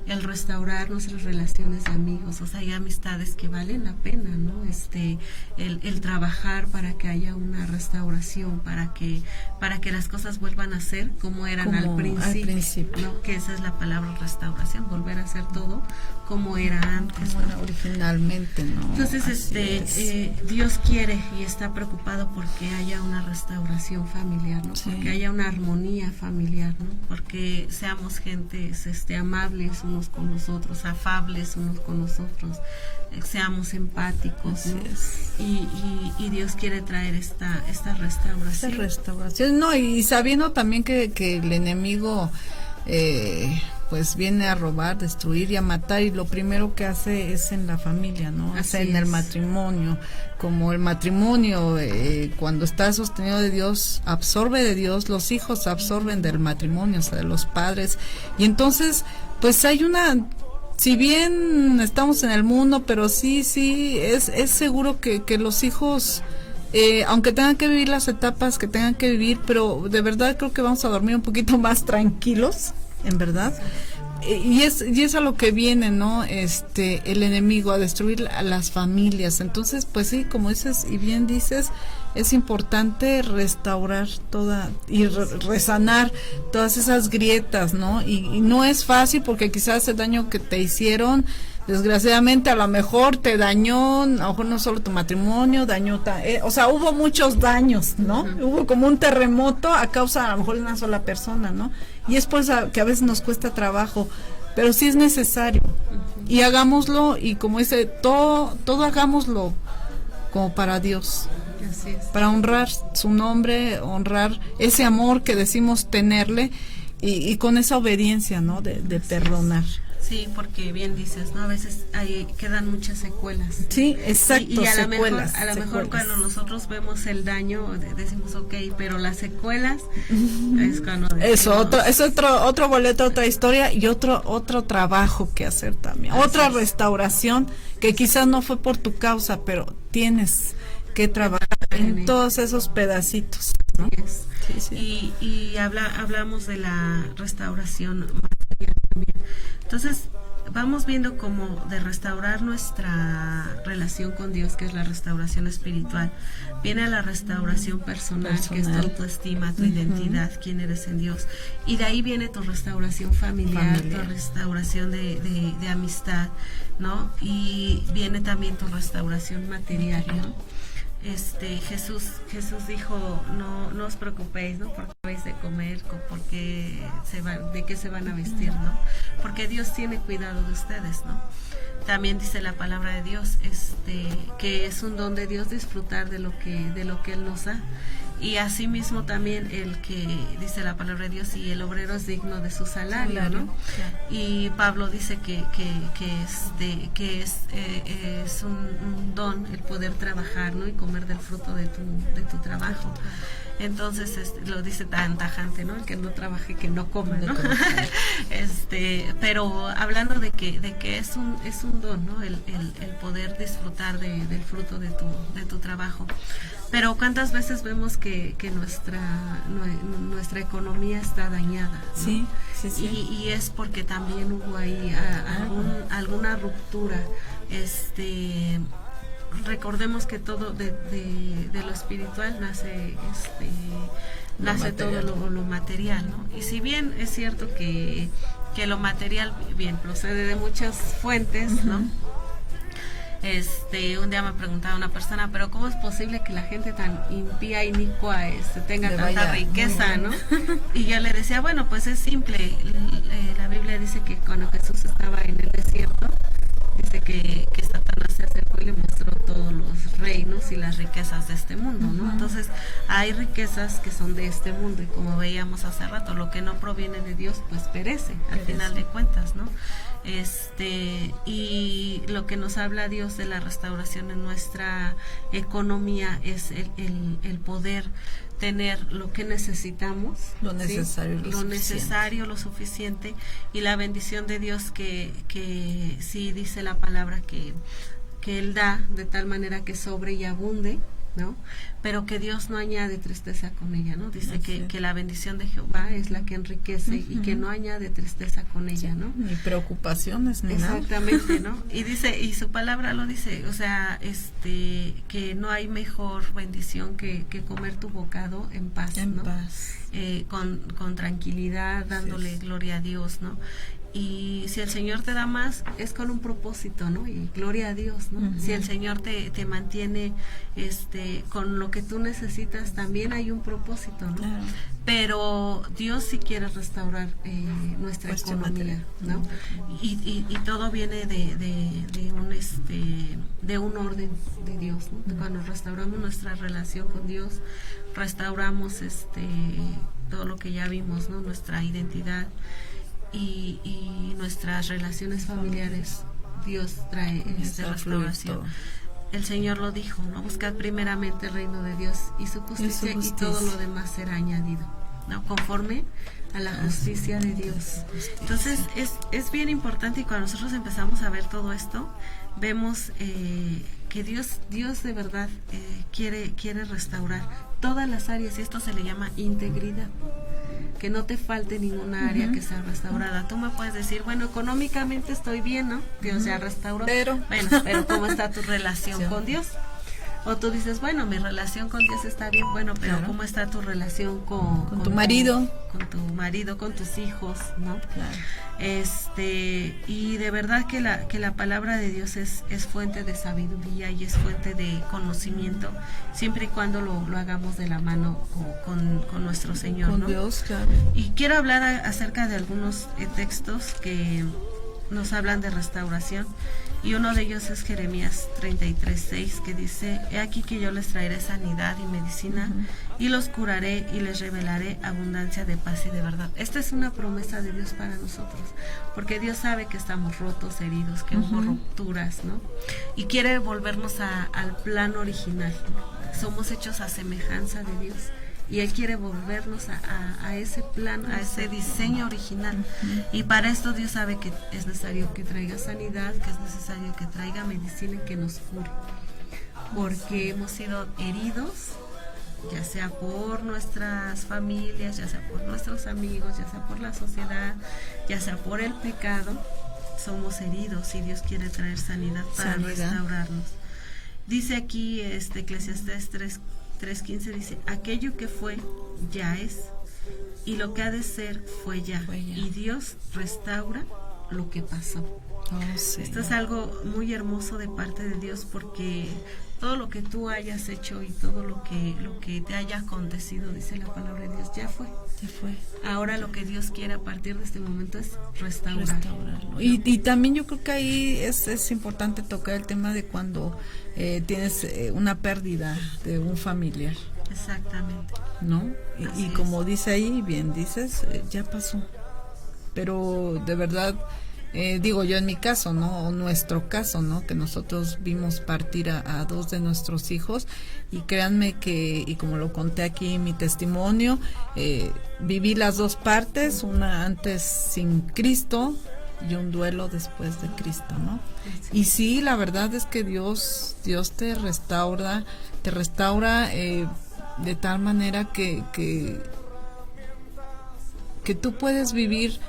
el restaurar nuestras relaciones de amigos, o sea, hay amistades que valen la pena, ¿no? El trabajar para que haya una restauración, para que las cosas vuelvan a ser como eran al principio, ¿no? Que esa es la palabra restauración, volver a ser todo como era antes, como era originalmente, ¿no? Entonces, Dios quiere y está preocupado porque haya una restauración familiar, ¿no? Porque haya una armonía familiar, ¿no? Porque seamos gentes amables unos con los otros, afables unos con nosotros, seamos empáticos, ¿no? Y Dios quiere traer esta restauración. Esta restauración, no, y sabiendo también que el enemigo pues viene a robar, destruir y a matar, y lo primero que hace es en la familia, ¿no? Así en el matrimonio, como el matrimonio cuando está sostenido de Dios, absorbe de Dios, los hijos absorben del matrimonio, o sea, de los padres, y entonces pues hay si bien estamos en el mundo, pero sí, es seguro que los hijos, aunque tengan que vivir las etapas que tengan que vivir, pero de verdad creo que vamos a dormir un poquito más tranquilos, en verdad, y es a lo que viene, ¿no? El enemigo, a destruir a las familias. Entonces, pues sí, como dices y bien dices, es importante restaurar y resanar todas esas grietas, ¿no? Y no es fácil, porque quizás el daño que te hicieron, desgraciadamente, a lo mejor te dañó, a lo mejor no solo tu matrimonio, o sea, hubo muchos daños, ¿no? Hubo como un terremoto a causa a lo mejor de una sola persona, ¿no? Y es por eso que a veces nos cuesta trabajo, pero sí es necesario. Y hagámoslo, y como dice, todo hagámoslo como para Dios. Así es. Para honrar su nombre, honrar ese amor que decimos tenerle, y con esa obediencia, ¿no? De perdonar. Sí, porque bien dices, ¿no? A veces ahí quedan muchas secuelas. Sí, exacto, y a lo secuelas. mejor cuando nosotros vemos el daño, decimos, ok, pero las secuelas es cuando decimos, es otro boleto, otra historia, y otro trabajo que hacer también. Otra restauración que quizás no fue por tu causa, pero tienes que trabajar en todos esos pedacitos, ¿no? Sí. Y hablamos de la restauración material también. Entonces, vamos viendo cómo de restaurar nuestra relación con Dios, que es la restauración espiritual, viene la restauración personal, que es tu autoestima, tu identidad, quién eres en Dios, y de ahí viene tu restauración familiar. Tu restauración de amistad, ¿no? Y viene también tu restauración material, ¿no? Jesús dijo, no os preocupéis, ¿no? Porque vais de comer, de qué se van a vestir, ¿no? Porque Dios tiene cuidado de ustedes, ¿no? También dice la palabra de Dios, que es un don de Dios disfrutar de lo que Él nos da. Y asimismo también el que dice la palabra de Dios, y el obrero es digno de su salario, ¿no? Y Pablo dice que es un don el poder trabajar, ¿no? Y comer del fruto de tu trabajo. Entonces lo dice tan tajante, ¿no? El que no trabaje, que no coma, ¿no? Pero hablando de que es un don, ¿no? El poder disfrutar del fruto de tu trabajo. Pero cuántas veces vemos que nuestra economía está dañada, ¿no? Sí. Y es porque también hubo ahí alguna ruptura. Recordemos que todo de lo espiritual nace todo lo material, ¿no? Y si bien es cierto que lo material bien procede de muchas fuentes, ¿no? Un día me preguntaba una persona, pero ¿cómo es posible que la gente tan impía y inicua tenga tanta riqueza, ¿no? Y yo le decía, bueno, pues es simple. La Biblia dice que cuando Jesús estaba en el desierto, dice que Satanás se acercó y le mostró todos los reinos y las riquezas de este mundo, ¿no? Entonces hay riquezas que son de este mundo, y como veíamos hace rato, lo que no proviene de Dios pues perece al final de cuentas, ¿no? Y lo que nos habla Dios de la restauración en nuestra economía es el poder tener lo que necesitamos, lo necesario, lo suficiente, y la bendición de Dios que sí dice la palabra que Él da de tal manera que sobre y abunde, ¿no? Pero que Dios no añade tristeza con ella, ¿no? Dice que la bendición de Jehová es la que enriquece, y que no añade tristeza con ella, ¿no? Ni preocupaciones, ni nada. Exactamente, ¿no? Y dice, y su palabra lo dice, o sea, que no hay mejor bendición que comer tu bocado en paz, ¿no? Con tranquilidad, dándole gloria a Dios, ¿no? Y si el Señor te da más, es con un propósito, ¿no? Y gloria a Dios, ¿no? Si el Señor te mantiene con lo que tú necesitas, también hay un propósito, ¿no? Claro. Pero Dios sí quiere restaurar nuestra economía, ¿no? Y todo viene de un orden de Dios, ¿no? Cuando restauramos nuestra relación con Dios, restauramos todo lo que ya vimos, ¿no? Nuestra identidad y nuestras relaciones familiares. Dios trae restauración. El Señor lo dijo, ¿no? Buscad primeramente el reino de Dios y su justicia, y todo lo demás será añadido, ¿no? Conforme a la justicia de Dios. Entonces es bien importante, y cuando nosotros empezamos a ver todo esto, vemos que Dios de verdad quiere restaurar todas las áreas, y esto se le llama integridad. que no te falte ninguna área que sea restaurada. Tú me puedes decir, bueno, económicamente estoy bien, ¿no? Dios se ha restaurado. Pero ¿cómo está tu relación con Dios? O tú dices, bueno, mi relación con Dios está bien, bueno, pero ¿cómo está tu relación con tu marido? Con tu marido, con tus hijos, ¿no? Claro. Y de verdad que la palabra de Dios es fuente de sabiduría y es fuente de conocimiento, siempre y cuando lo hagamos de la mano con nuestro Señor, con ¿no? Dios, claro. Y quiero hablar acerca de algunos textos que nos hablan de restauración. Y uno de ellos es Jeremías 33:6, que dice: he aquí que yo les traeré sanidad y medicina, y los curaré y les revelaré abundancia de paz y de verdad. Esta es una promesa de Dios para nosotros, porque Dios sabe que estamos rotos, heridos, que hubo rupturas, ¿no? Y quiere volvernos al plan original. Somos hechos a semejanza de Dios. Y Él quiere volvernos a ese plan, a ese diseño original. Y para esto Dios sabe que es necesario que traiga sanidad, que es necesario que traiga medicina y que nos cure. Porque hemos sido heridos, ya sea por nuestras familias, ya sea por nuestros amigos, ya sea por la sociedad, ya sea por el pecado. Somos heridos y Dios quiere traer sanidad para restaurarnos. Dice aquí Eclesiastés 3:15, dice: aquello que fue, ya es, y lo que ha de ser, fue ya. Y Dios restaura lo que pasó. Esto es algo muy hermoso de parte de Dios, porque todo lo que tú hayas hecho y todo lo que te haya acontecido, dice la palabra de Dios, ya fue. Ahora lo que Dios quiere a partir de este momento es restaurarlo. Y también yo creo que ahí es importante tocar el tema de cuando tienes una pérdida de un familiar. Exactamente. ¿No? Y como dice ahí, bien dices, ya pasó. Pero de verdad, digo yo en mi caso, ¿no? O nuestro caso, ¿no? Que nosotros vimos partir a dos de nuestros hijos, y créanme que, y como lo conté aquí en mi testimonio, viví las dos partes, una antes sin Cristo y un duelo después de Cristo, ¿no? Y sí, la verdad es que Dios te restaura de tal manera que tú puedes vivir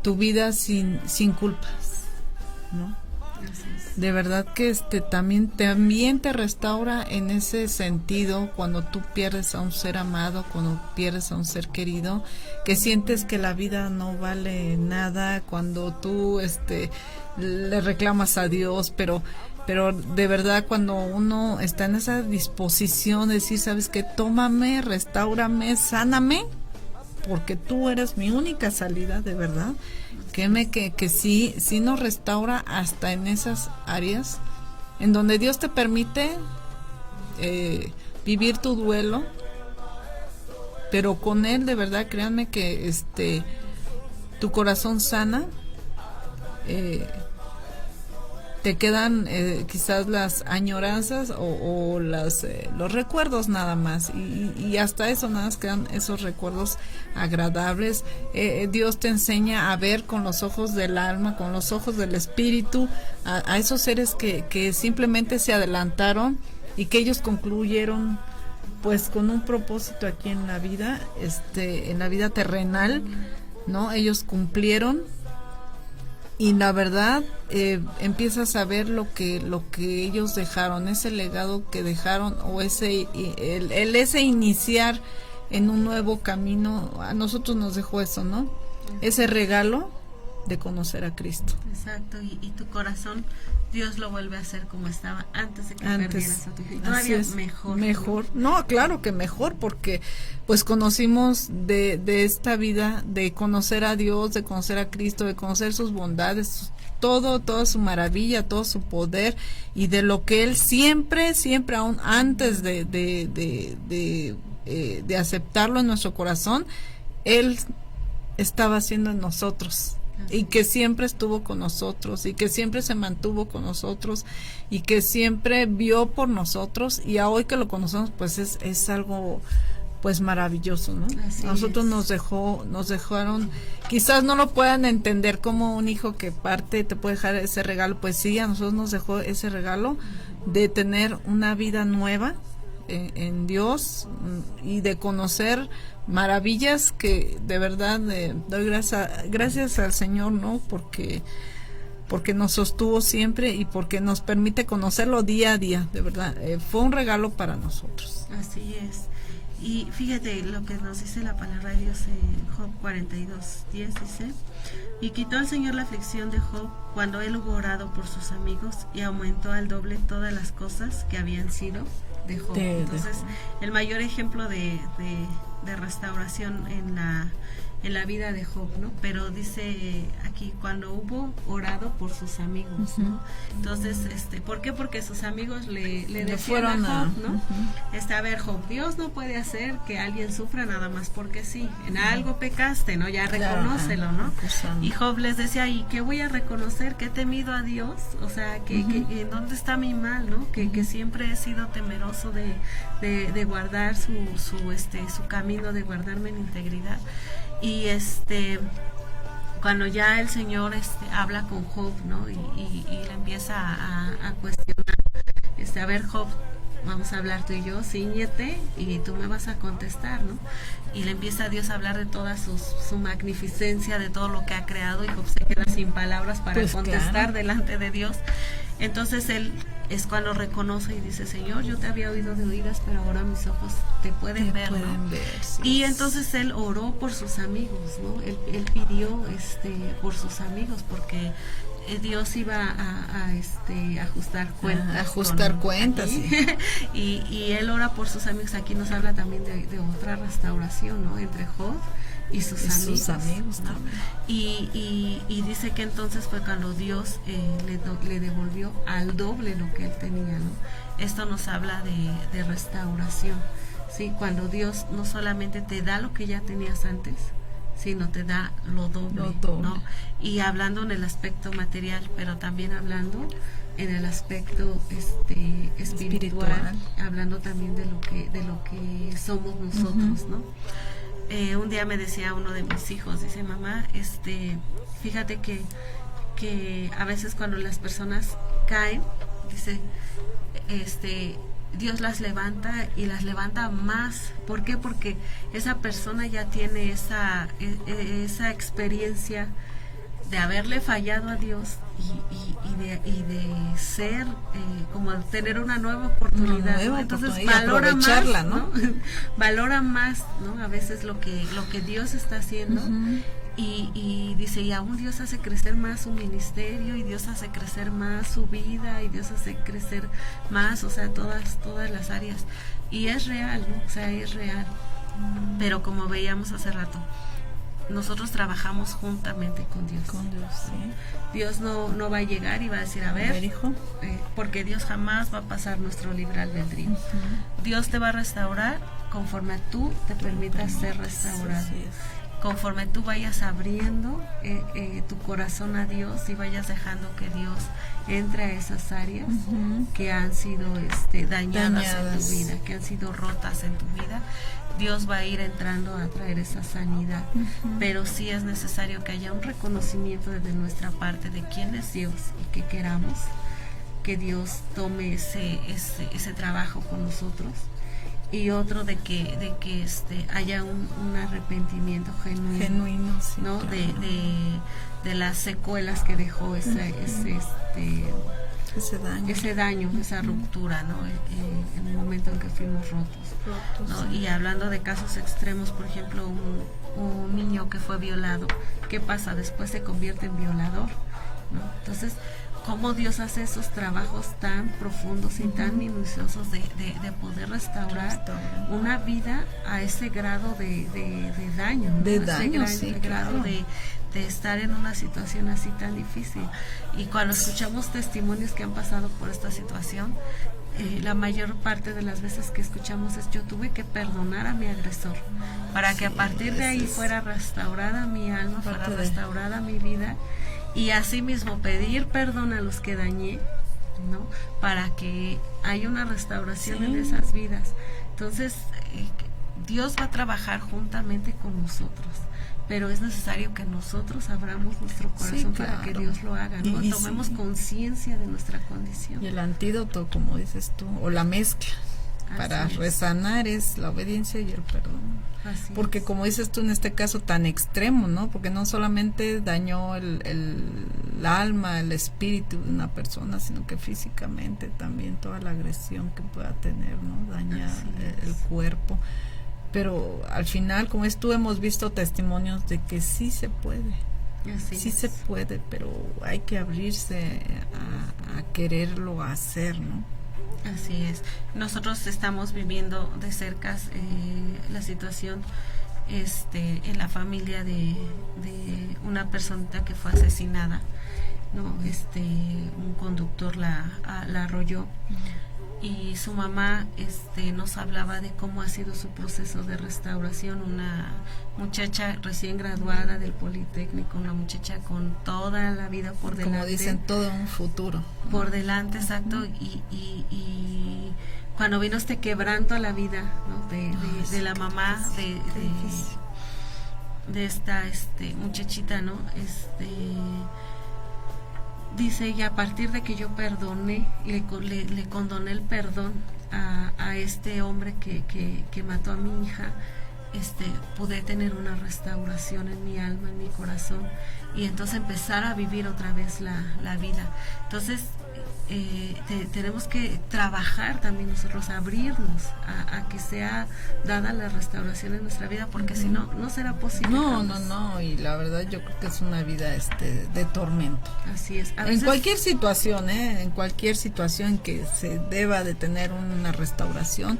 tu vida sin culpas, ¿no? De verdad que también te restaura en ese sentido, cuando tú pierdes a un ser amado, cuando pierdes a un ser querido, que sientes que la vida no vale nada, cuando tú le reclamas a Dios, pero de verdad cuando uno está en esa disposición de decir, ¿sabes qué? Tómame, restáurame, sáname, porque tú eres mi única salida, de verdad. Créeme que sí nos restaura hasta en esas áreas en donde Dios te permite vivir tu duelo, pero con Él, de verdad, créanme que tu corazón sana. Te quedan quizás las añoranzas o los recuerdos nada más, y hasta eso nada más quedan esos recuerdos agradables. Dios te enseña a ver con los ojos del alma, con los ojos del espíritu, a esos seres que simplemente se adelantaron y que ellos concluyeron pues con un propósito aquí en la vida terrenal, ¿no? Ellos cumplieron. Y la verdad, empiezas a ver lo que ellos dejaron, ese legado que dejaron, o ese iniciar en un nuevo camino. A nosotros nos dejó eso, ¿no? Ese regalo de conocer a Cristo. Exacto, y tu corazón, Dios lo vuelve a hacer como estaba antes de que perdieras a tu hijo. Todavía mejor. No, claro que mejor, porque pues conocimos de esta vida, de conocer a Dios, de conocer a Cristo, de conocer sus bondades, toda su maravilla, todo su poder, y de lo que Él siempre, aún antes de aceptarlo en nuestro corazón, Él estaba haciendo en nosotros. Y que siempre estuvo con nosotros, y que siempre se mantuvo con nosotros, y que siempre vio por nosotros, y a hoy que lo conocemos pues es algo pues maravilloso, ¿no? Así nosotros nos dejaron, quizás no lo puedan entender como un hijo que parte te puede dejar ese regalo, pues sí, a nosotros nos dejó ese regalo de tener una vida nueva en Dios y de conocer maravillas que de verdad doy gracias al Señor, ¿no? Porque nos sostuvo siempre y porque nos permite conocerlo día a día, de verdad. Fue un regalo para nosotros. Así es. Y fíjate lo que nos dice la palabra de Dios en Job 42:10, dice: y quitó el Señor la aflicción de Job cuando él hubo orado por sus amigos y aumentó al doble todas las cosas que habían sido de Job. Entonces, el mayor ejemplo de restauración en la vida de Job, ¿no? Pero dice aquí, cuando hubo orado por sus amigos, ¿no? Entonces, ¿por qué? Porque sus amigos le decían a Job, ¿no? A ver, Job, Dios no puede hacer que alguien sufra nada más porque sí. En algo pecaste, ¿no? Ya reconócelo, ¿no? Y Job les decía, ¿y qué voy a reconocer? Que he temido a Dios, o sea, que ¿en dónde está mi mal, no? Que siempre he sido temeroso de guardar su camino, de guardarme en integridad. Y cuando ya el Señor habla con Job, ¿no? Y le empieza a cuestionar, a ver, Job, vamos a hablar tú y yo, cíñete y tú me vas a contestar, ¿no? Y le empieza a Dios a hablar de toda su magnificencia, de todo lo que ha creado, y Job se queda sin palabras para contestar delante de Dios. Entonces él es cuando reconoce y dice, Señor, yo te había oído de oídas, pero ahora mis ojos te pueden ver, ¿no? Sí. Y entonces él oró por sus amigos, ¿no? Él pidió por sus amigos, porque Dios iba a ajustar cuentas. Ajustar cuentas, sí. y él ora por sus amigos. Aquí nos habla también de otra restauración, ¿no? Entre Job y sus amigos, ¿no? Y dice que entonces fue cuando Dios le devolvió al doble lo que él tenía, ¿no? Esto nos habla de restauración, ¿sí? Cuando Dios no solamente te da lo que ya tenías antes, sino te da lo doble, ¿no? Y hablando en el aspecto material, pero también hablando en el aspecto espiritual, hablando también de lo que somos nosotros, ¿no? Un día me decía uno de mis hijos, dice, mamá, fíjate que a veces cuando las personas caen, dice, Dios las levanta y las levanta más. ¿Por qué? Porque esa persona ya tiene esa experiencia de haberle fallado a Dios y de ser como tener una nueva oportunidad, ¿no? Entonces valora más, ¿no? Valora más, ¿no? A veces lo que Dios está haciendo. Y dice, y aún Dios hace crecer más su ministerio, y Dios hace crecer más su vida, y Dios hace crecer más, o sea, todas las áreas. Y es real, ¿no? O sea, es real. Pero como veíamos hace rato, nosotros trabajamos juntamente con Dios. Sí. Dios no va a llegar y va a decir, a ver hijo, porque Dios jamás va a pasar nuestro libre albedrío. Dios te va a restaurar conforme tú te permitas ser restaurado. Conforme tú vayas abriendo tu corazón a Dios y vayas dejando que Dios entre a esas áreas que han sido dañadas en tu vida, que han sido rotas en tu vida, Dios va a ir entrando a traer esa sanidad. Pero sí es necesario que haya un reconocimiento desde nuestra parte de quién es Dios, y que queramos que Dios tome ese trabajo con nosotros. Y otro de que haya un arrepentimiento genuino, sí, ¿no? Claro. De las secuelas que dejó ese daño, esa ruptura, ¿no? En el momento en que fuimos rotos, ¿no? Sí. Y hablando de casos extremos, por ejemplo, un niño que fue violado, ¿qué pasa? Después se convierte en violador, ¿no? Entonces, cómo Dios hace esos trabajos tan profundos y tan minuciosos de poder restaurar una vida a ese grado de daño, ¿no? Grado de estar en una situación así tan difícil. Y cuando escuchamos testimonios que han pasado por esta situación, la mayor parte de las veces que escuchamos es: yo tuve que perdonar a mi agresor para que a partir de ahí fuera restaurada mi alma, fuera restaurada mi vida, y así mismo pedir perdón a los que dañé, ¿no? Para que haya una restauración en esas vidas. Entonces, Dios va a trabajar juntamente con nosotros, pero es necesario que nosotros abramos nuestro corazón para que Dios lo haga, ¿no? Tomemos conciencia de nuestra condición. Y el antídoto, como dices tú, o la mezcla para resanar es la obediencia y el perdón. Porque como dices tú en este caso tan extremo, ¿no? Porque no solamente dañó el alma, el espíritu de una persona, sino que físicamente también toda la agresión que pueda tener, ¿no? Daña el cuerpo. Pero al final, como es tú, hemos visto testimonios de que sí se puede. Sí se puede, pero hay que abrirse a quererlo hacer, ¿no? Así es. Nosotros estamos viviendo de cerca la situación en la familia de una personita que fue asesinada, ¿no? Un conductor la arrolló. Y su mamá nos hablaba de cómo ha sido su proceso de restauración, una muchacha recién graduada del Politécnico, una muchacha con toda la vida por delante. Como dicen, todo un futuro. Por delante, exacto, y cuando vino este quebranto a la vida, ¿no? de la mamá de esta muchachita, ¿no? Dice ella, a partir de que yo perdoné, le condoné el perdón a este hombre que mató a mi hija, pude tener una restauración en mi alma, en mi corazón, y entonces empezar a vivir otra vez la vida. Entonces tenemos que trabajar también nosotros, abrirnos a que sea dada la restauración en nuestra vida, porque si no, no será posible. No, y la verdad yo creo que es una vida de tormento. Así es. En cualquier situación, en cualquier situación que se deba de tener una restauración,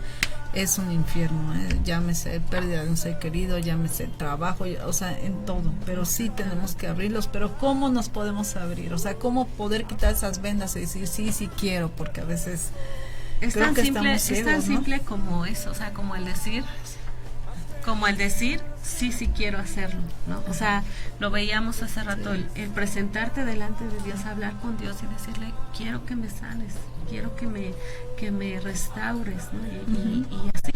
es un infierno, llámese pérdida de un ser querido, llámese trabajo, o sea, en todo, pero sí tenemos que abrirlos. Pero ¿cómo nos podemos abrir? O sea, ¿cómo poder quitar esas vendas y decir sí quiero? Porque a veces es creo tan que simple, estamos ciegos, es tan ¿no? simple como eso, o sea, como el decir sí quiero hacerlo, ¿no? O sea, lo veíamos hace rato, el presentarte delante de Dios, hablar con Dios y decirle, quiero que me sanes, quiero que me restaures, ¿no? Y así,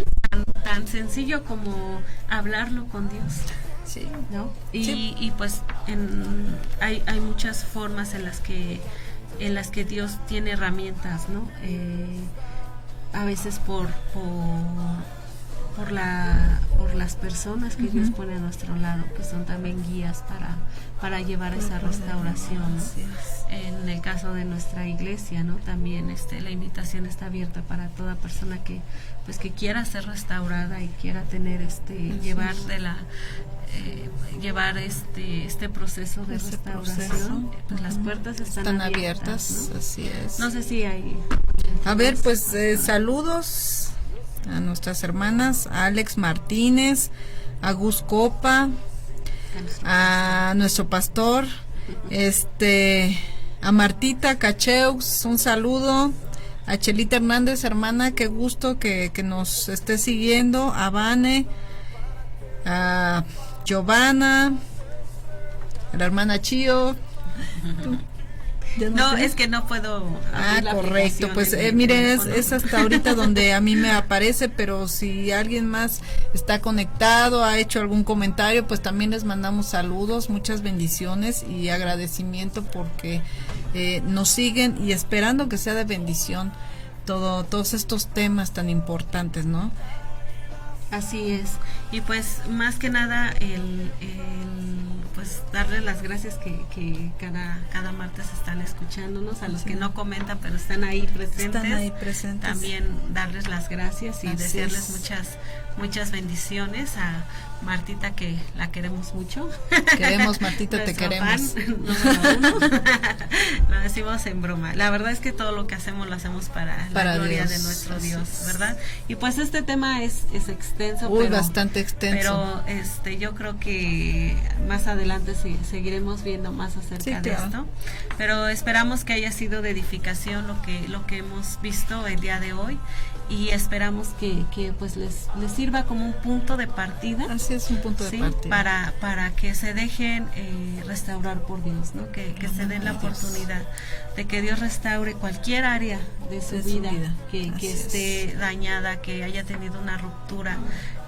tan sencillo como hablarlo con Dios. Sí, ¿no? Y pues hay muchas formas en las que Dios tiene herramientas, ¿no? A veces por las personas que Dios pone a nuestro lado, que son también guías para llevar esa restauración, ¿no? En el caso de nuestra iglesia, ¿no? También la invitación está abierta para toda persona que quiera ser restaurada y quiera tener llevar este proceso de restauración. Pues las puertas están abiertas, ¿no? Así es. No sé si hay... A ver, pues saludos a nuestras hermanas, a Alex Martínez, a Gus Copa, a nuestro pastor, a Martita Cacheus, un saludo, a Chelita Hernández, hermana, qué gusto que nos esté siguiendo, a Vane, a Giovanna, a la hermana Chío. No, es que no puedo. Correcto, pues miren, es hasta ahorita donde a mí me aparece, pero si alguien más está conectado, ha hecho algún comentario, pues también les mandamos saludos, muchas bendiciones y agradecimiento porque nos siguen y esperando que sea de bendición todos estos temas tan importantes, ¿no? Así es, y pues más que nada pues darles las gracias que cada martes están escuchándonos, a los que no comentan pero están ahí presentes, también darles las gracias y desearles muchas bendiciones. A Martita, que la queremos mucho. Queremos, Martita, te queremos. Lo decimos en broma. La verdad es que todo lo que hacemos lo hacemos para la gloria de nuestro Dios, ¿verdad? Y pues este tema es extenso, bastante extenso. Pero yo creo que más adelante seguiremos viendo más acerca de esto. Pero esperamos que haya sido de edificación lo que hemos visto el día de hoy, y esperamos que pues les sirva como un punto de partida. Así es, un punto de partida para que se dejen restaurar por Dios, ¿no? Que se den la oportunidad de que Dios restaure cualquier área de su vida que esté dañada, que haya tenido una ruptura,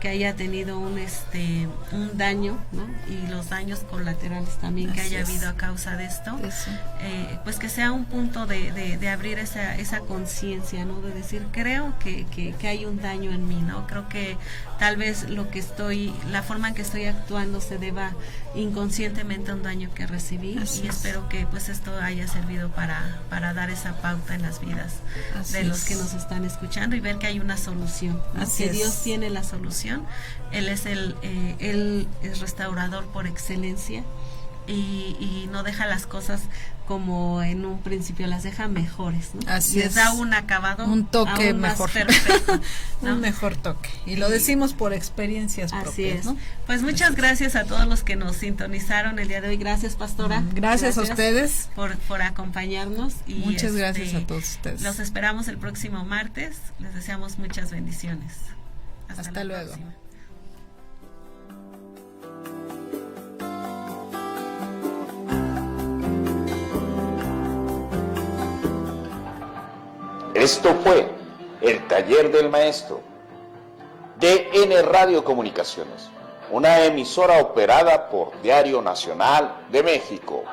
que haya tenido un daño, ¿no? Y los daños colaterales también que haya habido a causa de esto, pues que sea un punto de abrir esa conciencia, ¿no? De decir, creo que hay un daño en mí, ¿no? Creo que tal vez la forma en que estoy actuando se deba inconscientemente a un daño que recibí. Así y espero que pues esto haya servido para dar esa pauta en las vidas de los que nos están escuchando y ver que hay una solución, ¿no? Que Dios tiene la solución. Él es restaurador por excelencia y no deja las cosas como en un principio, las deja mejores, ¿no? Así Les da un acabado, un toque aún mejor, más perfecto, ¿no? Un mejor toque, y lo decimos por experiencias propias. Así es, ¿no? Pues muchas gracias a todos los que nos sintonizaron el día de hoy. Gracias, pastora. Gracias a ustedes por acompañarnos y muchas gracias a todos ustedes. Los esperamos el próximo martes. Les deseamos muchas bendiciones. Hasta luego. Próxima. Esto fue el Taller del Maestro, DN Radio Comunicaciones, una emisora operada por Diario Nacional de México.